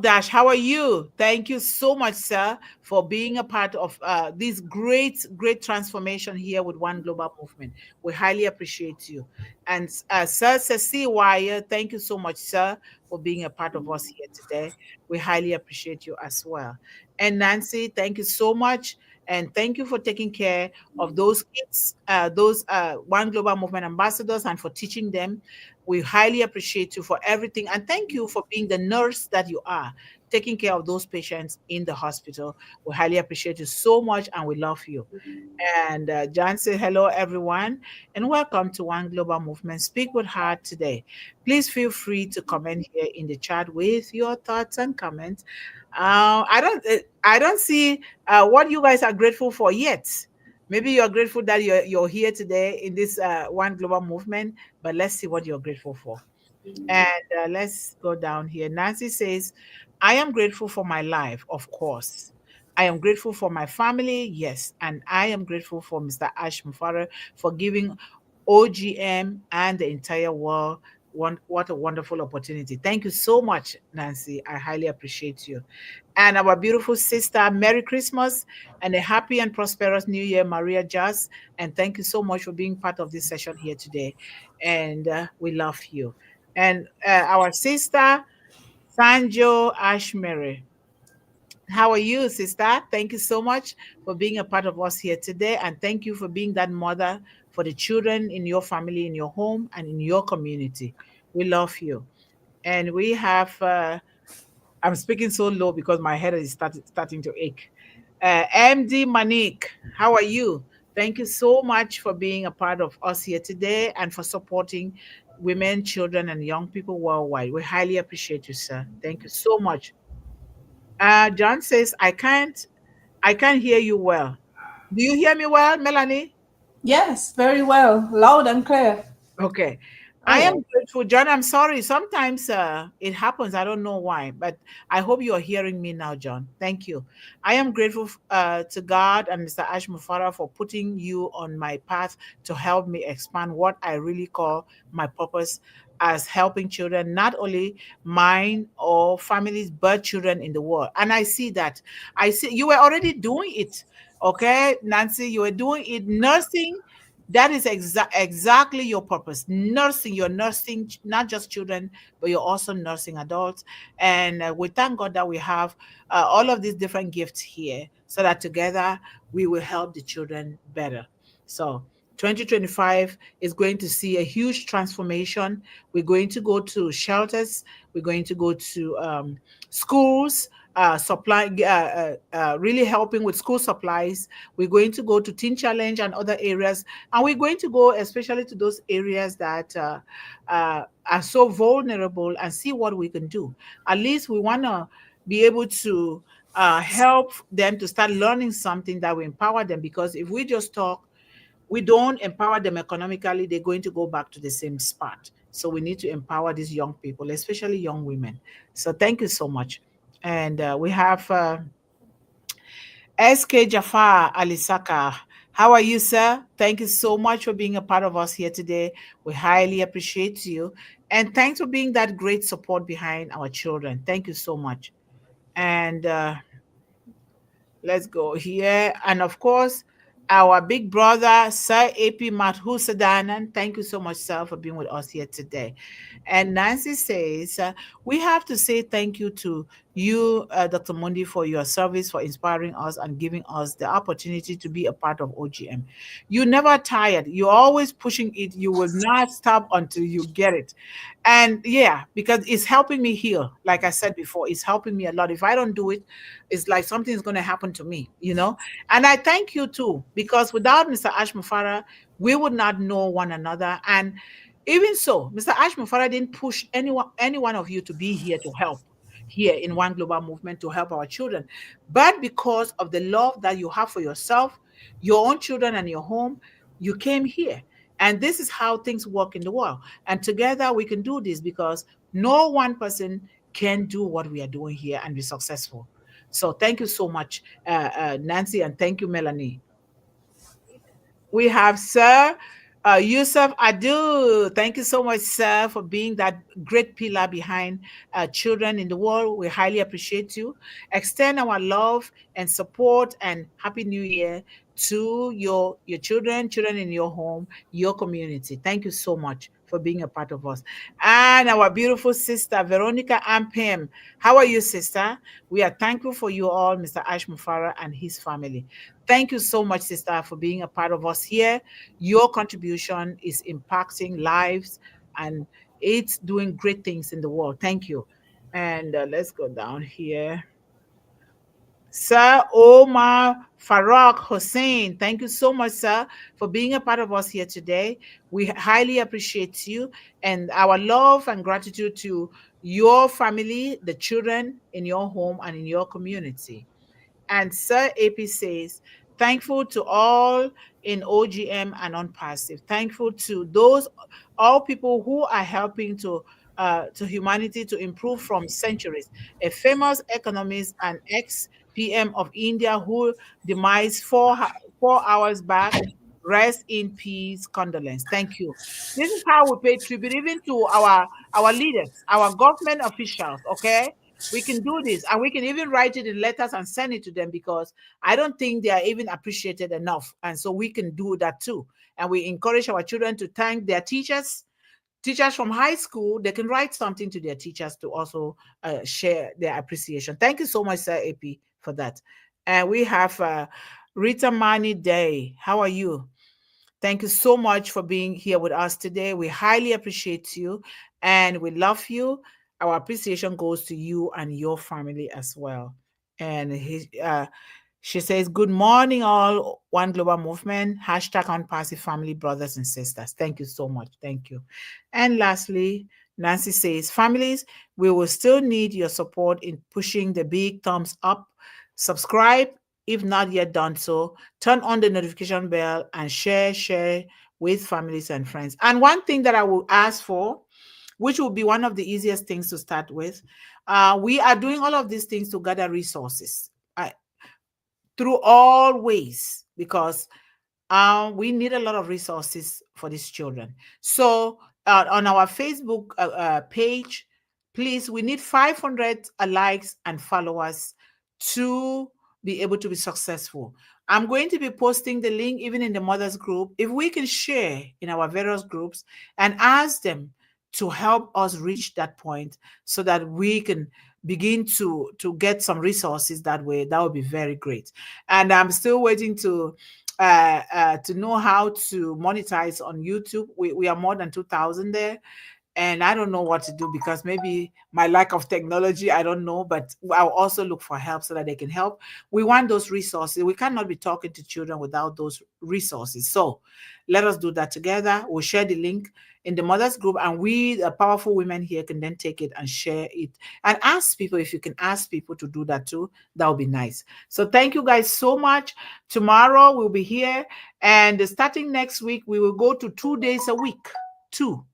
Dash, how are you? Thank you so much, sir, for being a part of this great transformation here with One Global Movement. We highly appreciate you. And Sir Ceci Wire, thank you so much, sir, for being a part of us here today. We highly appreciate you as well. And Nancy, thank you so much. And thank you for taking care of those kids, those One Global Movement ambassadors, and for teaching them. We highly appreciate you for everything. And thank you for being the nurse that you are, taking care of those patients in the hospital. We highly appreciate you so much and we love you. And John said, hello, everyone, and welcome to One Global Movement. Speak with Heart today. Please feel free to comment here in the chat with your thoughts and comments. I don't see what you guys are grateful for yet. Maybe you're grateful that you're here today in this One Global Movement, but let's see what you're grateful for. And let's go down here. Nancy says, I am grateful for my life, of course. I am grateful for my family, yes. And I am grateful for Mr. Ash Mufara for giving OGM and the entire world what a wonderful opportunity. Thank you so much, Nancy. I highly appreciate you. And our beautiful sister, Merry Christmas and a happy and prosperous New Year, Maria Jazz. And thank you so much for being part of this session here today. And we love you. And our sister, Sanjo Ashmere. How are you, sister? Thank you so much for being a part of us here today. And thank you for being that mother for the children in your family, in your home, and in your community. We love you. And we have, I'm speaking so low because my head is starting to ache. MD Manik, how are you? Thank you so much for being a part of us here today and for supporting women, children, and young people worldwide. We highly appreciate you, sir. Thank you so much. John says, I can't hear you well. Do you hear me well, Melanie? Yes, very well. Loud and clear. Okay. Oh, I am yeah. grateful, John. I'm sorry. Sometimes it happens. I don't know why, but I hope you are hearing me now, John. Thank you. I am grateful to God and Mr. Ash Mufara for putting you on my path to help me expand what I really call my purpose as helping children, not only mine or families, but children in the world. And I see that. I see you were already doing it. Okay, Nancy, you were doing it, nursing. That is exactly your purpose. Nursing, you're nursing not just children, but you're also nursing adults. And we thank God that we have all of these different gifts here so that together we will help the children better. So 2025 is going to see a huge transformation. We're going to go to shelters, we're going to go to schools, supplying, really helping with school supplies. We're going to go to Teen Challenge and other areas, and we're going to go especially to those areas that are so vulnerable and see what we can do. At least we want to be able to help them to start learning something that will empower them, because if we just talk, we don't empower them economically, they're going to go back to the same spot. So we need to empower these young people, especially young women. So thank you so much. And we have SK Jafar Alisaka. How are you, sir? Thank you so much for being a part of us here today. We highly appreciate you. And thanks for being that great support behind our children. Thank you so much. And let's go here. And of course, our big brother, Sir AP Madhusudanan. Thank you so much, sir, for being with us here today. And Nancy says, we have to say thank you to you, Dr. Mundih, for your service, for inspiring us and giving us the opportunity to be a part of OGM. You never tired. You're always pushing it. You will not stop until you get it. And yeah, because it's helping me heal. Like I said before, it's helping me a lot. If I don't do it, it's like something's going to happen to me. And I thank you too, because without Mr. Ash Mufara, we would not know one another. And even so, Mr. Ash Mufara didn't push any one of you to be here to help here in One Global Movement to help our children, but because of the love that you have for yourself, your own children, and your home, you came here. And this is how things work in the world. And together we can do this, because no one person can do what we are doing here and be successful. So thank you so much, Nancy, and thank you, Melanie. We have Sir Yusuf Adu. Thank you so much, sir, for being that great pillar behind children in the world. We highly appreciate you. Extend our love and support and Happy New Year to your children, children in your home, your community. Thank you so much for being a part of us. And our beautiful sister, Veronica Ampem. How are you, sister? We are thankful for you all, Mr. Ash Mufara and his family. Thank you so much, sister, for being a part of us here. Your contribution is impacting lives and it's doing great things in the world. Thank you. And let's go down here. Sir Omar Faraq Hussein, thank you so much, sir, for being a part of us here today. We highly appreciate you and our love and gratitude to your family, the children in your home and in your community. And Sir AP says, thankful to all in OGM and on passive. Thankful to those all people who are helping to humanity to improve from centuries. A famous economist and ex-PM of India who demised 4 hours back. Rest in peace, condolence. Thank you. This is how we pay tribute even to our leaders, our government officials. Okay, we can do this, and we can even write it in letters and send it to them, because I don't think they are even appreciated enough. And so we can do that too. And we encourage our children to thank their teachers from high school. They can write something to their teachers to also share their appreciation. Thank you so much, Sir AP, for that. And we have Rita Mani Day. How are you? Thank you so much for being here with us today. We highly appreciate you and we love you. Our appreciation goes to you and your family as well. And she says, "Good morning, all One Global Movement, hashtag Unpassive Family Brothers and Sisters." Thank you so much. Thank you. And lastly, Nancy says, "Families, we will still need your support in pushing the big thumbs up. Subscribe if not yet done so. Turn on the notification bell and share with families and friends." And one thing that I will ask for, which will be one of the easiest things to start with, we are doing all of these things to gather resources through all ways because we need a lot of resources for these children. So on our Facebook page, please, we need 500 likes and followers to be able to be successful. I'm going to be posting the link even in the mothers group. If we can share in our various groups and ask them to help us reach that point so that we can begin to get some resources that way, that would be very great. And I'm still waiting to know how to monetize on YouTube. We are more than 2,000 there. And I don't know what to do because maybe my lack of technology, I don't know, but I'll also look for help so that they can help. We want those resources. We cannot be talking to children without those resources. So let us do that together. We'll share the link in the mothers group, and we, the powerful women here, can then take it and share it and ask people. If you can ask people to do that too, that would be nice. So thank you guys so much. Tomorrow we'll be here, and starting next week, we will go to 2 days a week. Two.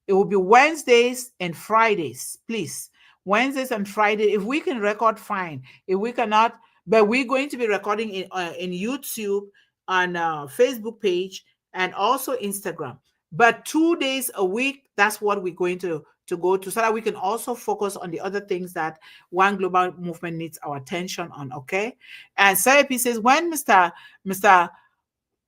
It will be Wednesdays and Fridays, please. Wednesdays and Friday. If we can record, fine. If we cannot, but we're going to be recording in YouTube, on Facebook page, and also Instagram. But 2 days a week, that's what we're going to go to, so that we can also focus on the other things that One Global Movement needs our attention on. Okay. And Sarah P says, when Mr.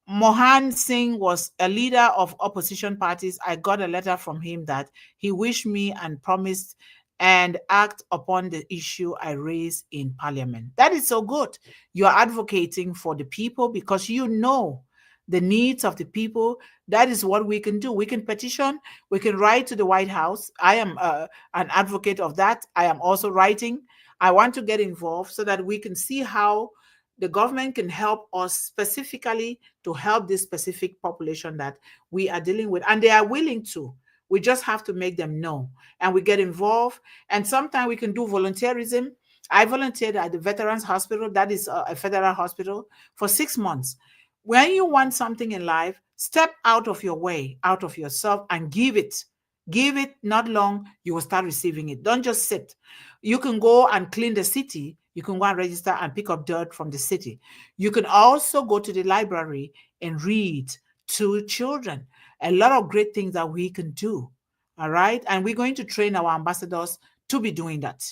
Mohan Singh was a leader of opposition parties, I got a letter from him that he wished me and promised and act upon the issue I raised in parliament. That is so good. You are advocating for the people because you know the needs of the people. That is what we can do. We can petition, we can write to the White House. I am an advocate of that. I am also writing. I want to get involved so that we can see how the government can help us specifically to help this specific population that we are dealing with. And they are willing to. We just have to make them know. And we get involved. And sometimes we can do volunteerism. I volunteered at the Veterans Hospital, that is a federal hospital, for 6 months. When you want something in life, step out of your way, out of yourself, and give it. Give it. Not long, you will start receiving it. Don't just sit. You can go and clean the city. You can go and register and pick up dirt from the city. You can also go to the library and read to children. A lot of great things that we can do. All right. And we're going to train our ambassadors to be doing that,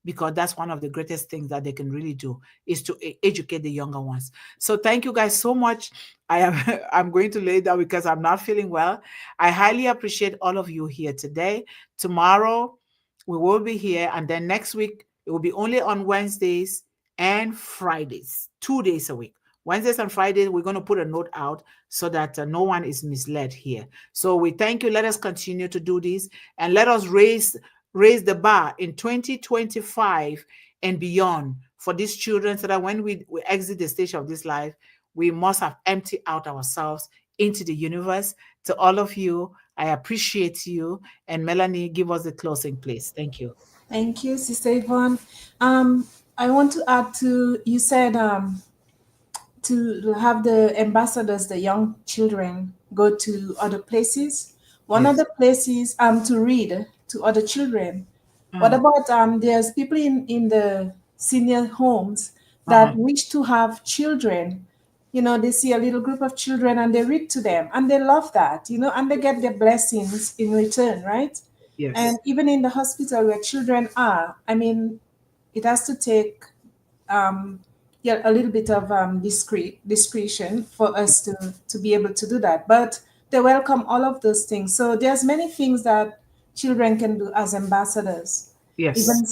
because that's one of the greatest things that they can really do, is to educate the younger ones. So thank you guys so much. I'm going to lay down because I'm not feeling well. I highly appreciate all of you here today. Tomorrow we will be here, and then next week it will be only on Wednesdays and Fridays, 2 days a week. Wednesdays and Fridays, we're going to put a note out so that no one is misled here. So we thank you. Let us continue to do this, and let us raise the bar in 2025 and beyond for these children, so that when we exit the stage of this life, we must have emptied out ourselves into the universe. To all of you, I appreciate you. And Melanie, give us the closing, please. Thank you. Thank you, Sister Yvonne. I want to add to, you said to have the ambassadors, the young children, go to other places. One of Yes. the places to read to other children. What Mm. about there's people in the senior homes that Uh-huh. wish to have children. You know, they see a little group of children and they read to them and they love that, you know, and they get their blessings in return, right? And Yes. even in the hospital where children are, I mean, it has to take um, yeah, a little bit of discretion for us to be able to do that. But they welcome all of those things. So there's many things that children can do as ambassadors. Yes. Even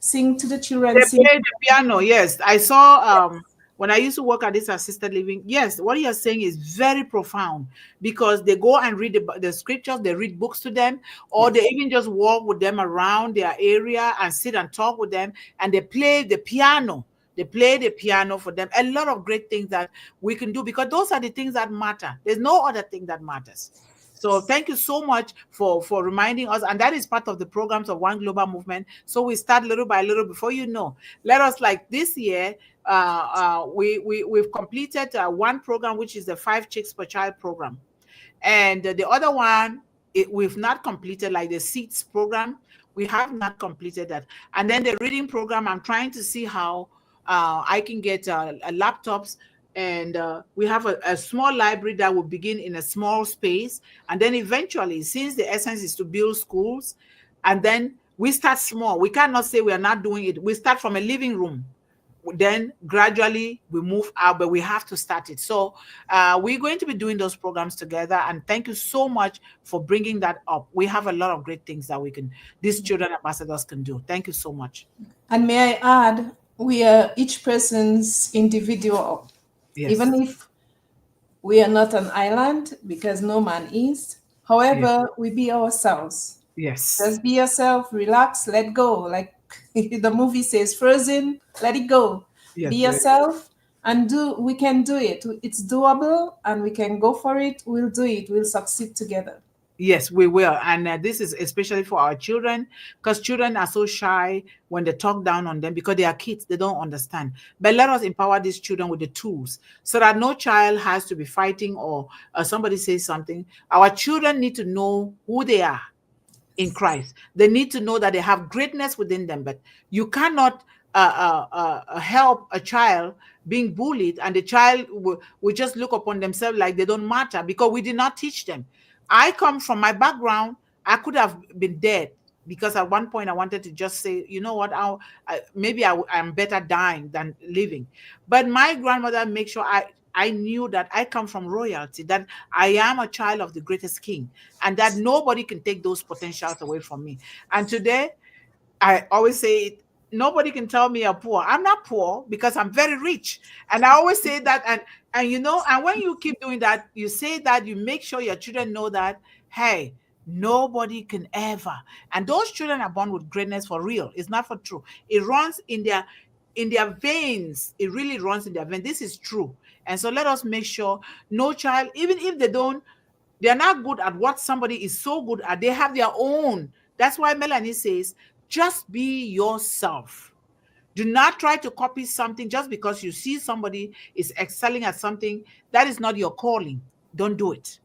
sing to the children, They sing. play the piano. Yes. I saw When I used to work at this assisted living, yes, what you're saying is very profound, because they go and read the scriptures, they read books to them, or they Yes. even just walk with them around their area and sit and talk with them, and they play the piano. They play the piano for them. A lot of great things that we can do, because those are the things that matter. There's no other thing that matters. So thank you so much for reminding us, and that is part of the programs of One Global Movement. So we start little by little. Before you know, let us, like this year, we've completed one program, which is the 5 Chicks per Child program, and the other one, we've not completed, like the seats program. We have not completed that. And then the reading program, I'm trying to see how I can get laptops. And we have a small library that will begin in a small space. And then eventually, since the essence is to build schools, and then we start small. We cannot say we are not doing it. We start from a living room, then gradually we move out, but we have to start it. So we're going to be doing those programs together, and thank you so much for bringing that up. We have a lot of great things that we can, these children ambassadors can do. Thank you so much. And may I add, we are each person's individual. Yes. Even if we are not an island, because no man is. Yes. However, we be ourselves. Yes. Just be yourself, relax, let go. Like the movie says, Frozen, let it go. Be Yes. yourself and do. We can do it. It's doable and we can go for it. We'll do it. We'll succeed together. Yes, we will. And this is especially for our children, because children are so shy when they talk down on them, because they are kids, they don't understand. But let us empower these children with the tools, so that no child has to be fighting, or somebody says something. Our children need to know who they are in Christ. They need to know that they have greatness within them. But you cannot help a child being bullied, and the child will just look upon themselves like they don't matter, because we did not teach them. I come from my background. I could have been dead, because at one point I wanted to just say, you know what, maybe I'm better dying than living. But my grandmother made sure I knew that I come from royalty, that I am a child of the greatest king, and that nobody can take those potentials away from me. And today, I always say it, nobody can tell me I'm poor. I'm not poor, because I'm very rich. And I always say that, and and when you keep doing that, you say that, you make sure your children know that, hey, nobody can ever. And those children are born with greatness for real. It's not for true. It runs in their veins. It really runs in their veins. This is true. And so let us make sure no child, even if they're not good at what somebody is so good at, they have their own. That's why Melanie says, just be yourself. Do not try to copy something just because you see somebody is excelling at something. That is not your calling. Don't do it.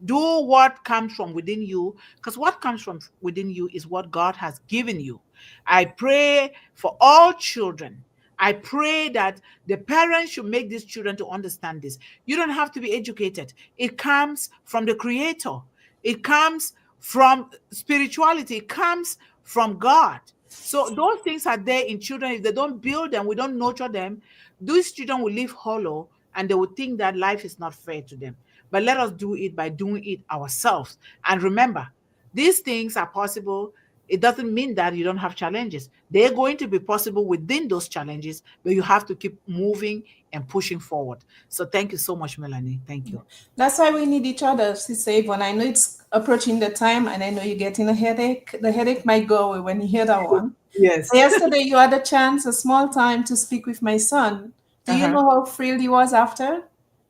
Do what comes from within you, because what comes from within you is what God has given you. I pray for all children. I pray that the parents should make these children to understand this. You don't have to be educated. It comes from the Creator. It comes from spirituality. It comes from God. So those things are there in children. If they don't build them, we don't nurture them, these children will live hollow, and they will think that life is not fair to them. But let us do it by doing it ourselves. And remember, these things are possible. It doesn't mean that you don't have challenges. They're going to be possible within those challenges, but you have to keep moving and pushing forward. So thank you so much, Melanie. Thank you. That's why we need each other, Sister Yvonne. I know it's approaching the time and I know you're getting a headache. The headache might go away when you hear that one. Yes. Yesterday, you had a chance, a small time to speak with my son. Do you Uh-huh. know how thrilled he was after?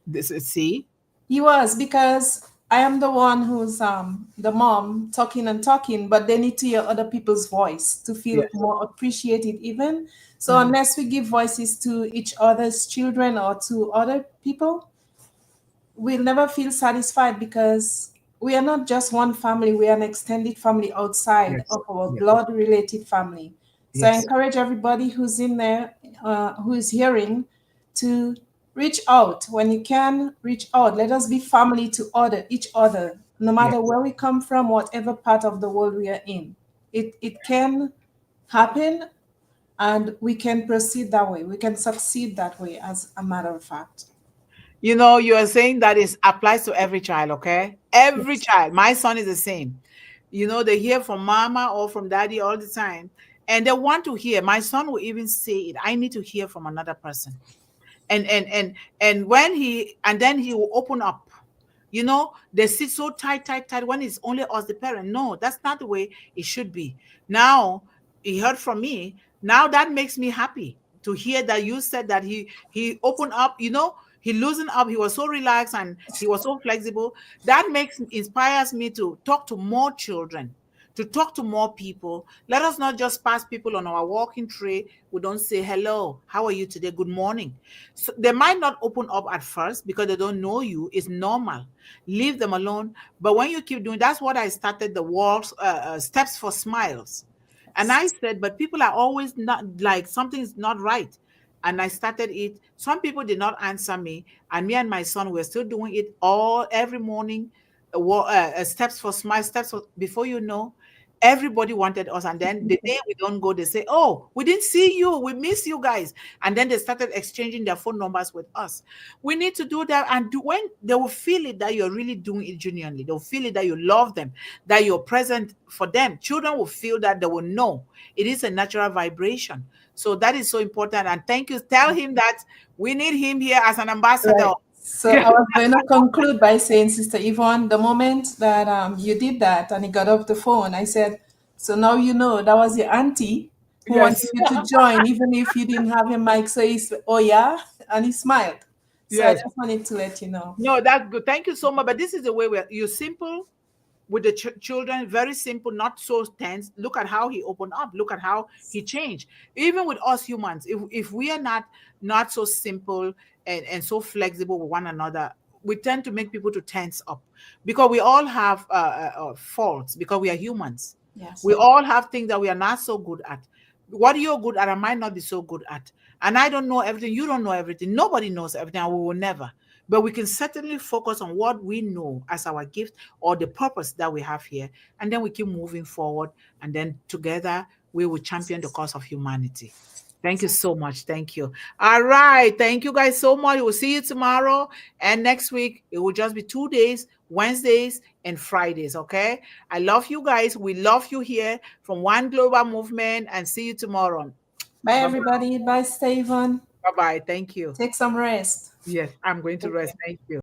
This is, see? He was, because I am the one who's the mom talking and talking, but they need to hear other people's voice to feel Yes. more appreciated even. So Mhm. unless we give voices to each other's children or to other people, we'll never feel satisfied, because we are not just one family, we are an extended family outside Yes. of our Yes. blood related family. So I Yes. encourage everybody who's in there, who is hearing, to reach out. When you can, reach out. Let us be family to other each other, no Yes. matter where we come from, whatever part of the world we are in. It can happen, and we can proceed that way. We can succeed that way, as a matter of fact. You are saying that it applies to every child, okay? Every Yes. child. My son is the same. They hear from mama or from daddy all the time, and they want to hear. My son will even say it. I need to hear from another person. And when and then he will open up. They sit so tight when it's only us, the parent. No, that's not the way it should be. Now, he heard from me. Now that makes me happy to hear that you said that he opened up, he loosened up, he was so relaxed and he was so flexible. That inspires me to talk to more children, to talk to more people. Let us not just pass people on our walking tray. We don't say, hello, how are you today? Good morning. So they might not open up at first because they don't know you. It's normal. Leave them alone. But when you keep doing, that's what I started the walks, steps for smiles. And I said, but people are always not like something's not right. And I started it. Some people did not answer me, and me and my son were still doing it all every morning. Steps for smile, before you know, everybody wanted us. And then the day we don't go, they say, "Oh, we didn't see you. We miss you guys." And then they started exchanging their phone numbers with us. We need to do that, and when they will feel it that you're really doing it genuinely, they'll feel it that you love them, that you're present for them. Children will feel that. They will know it is a natural vibration. So that is so important. And thank you. Tell him that we need him here as an ambassador. Right. So I was going to conclude by saying, Sister Yvonne, the moment that you did that and he got off the phone, I said, so now you know that was your auntie who wanted Yes. you to join, even if you didn't have your mic. So he's, oh yeah, and he smiled. So I Yes. just wanted to let you know. No, that's good. Thank you so much. But this is the way you're simple with the children, very simple, not so tense. Look at how he opened up. Look at how he changed. Even with us humans, if we are not so simple and so flexible with one another, we tend to make people to tense up because we all have faults because we are humans. Yes. We all have things that we are not so good at. What you're good at, I might not be so good at. And I don't know everything. You don't know everything. Nobody knows everything, and we will never. But we can certainly focus on what we know as our gift or the purpose that we have here. And then we keep moving forward. And then together we will champion the cause of humanity. Thank you so much. Thank you. All right. Thank you guys so much. We'll see you tomorrow. And next week, it will just be 2 days, Wednesdays and Fridays. Okay. I love you guys. We love you here from One Global Movement, and see you tomorrow. Bye, Bye bye. everybody. Bye, Steven. Bye bye. Thank you. Take some rest. Yes, I'm going to rest. Thank you.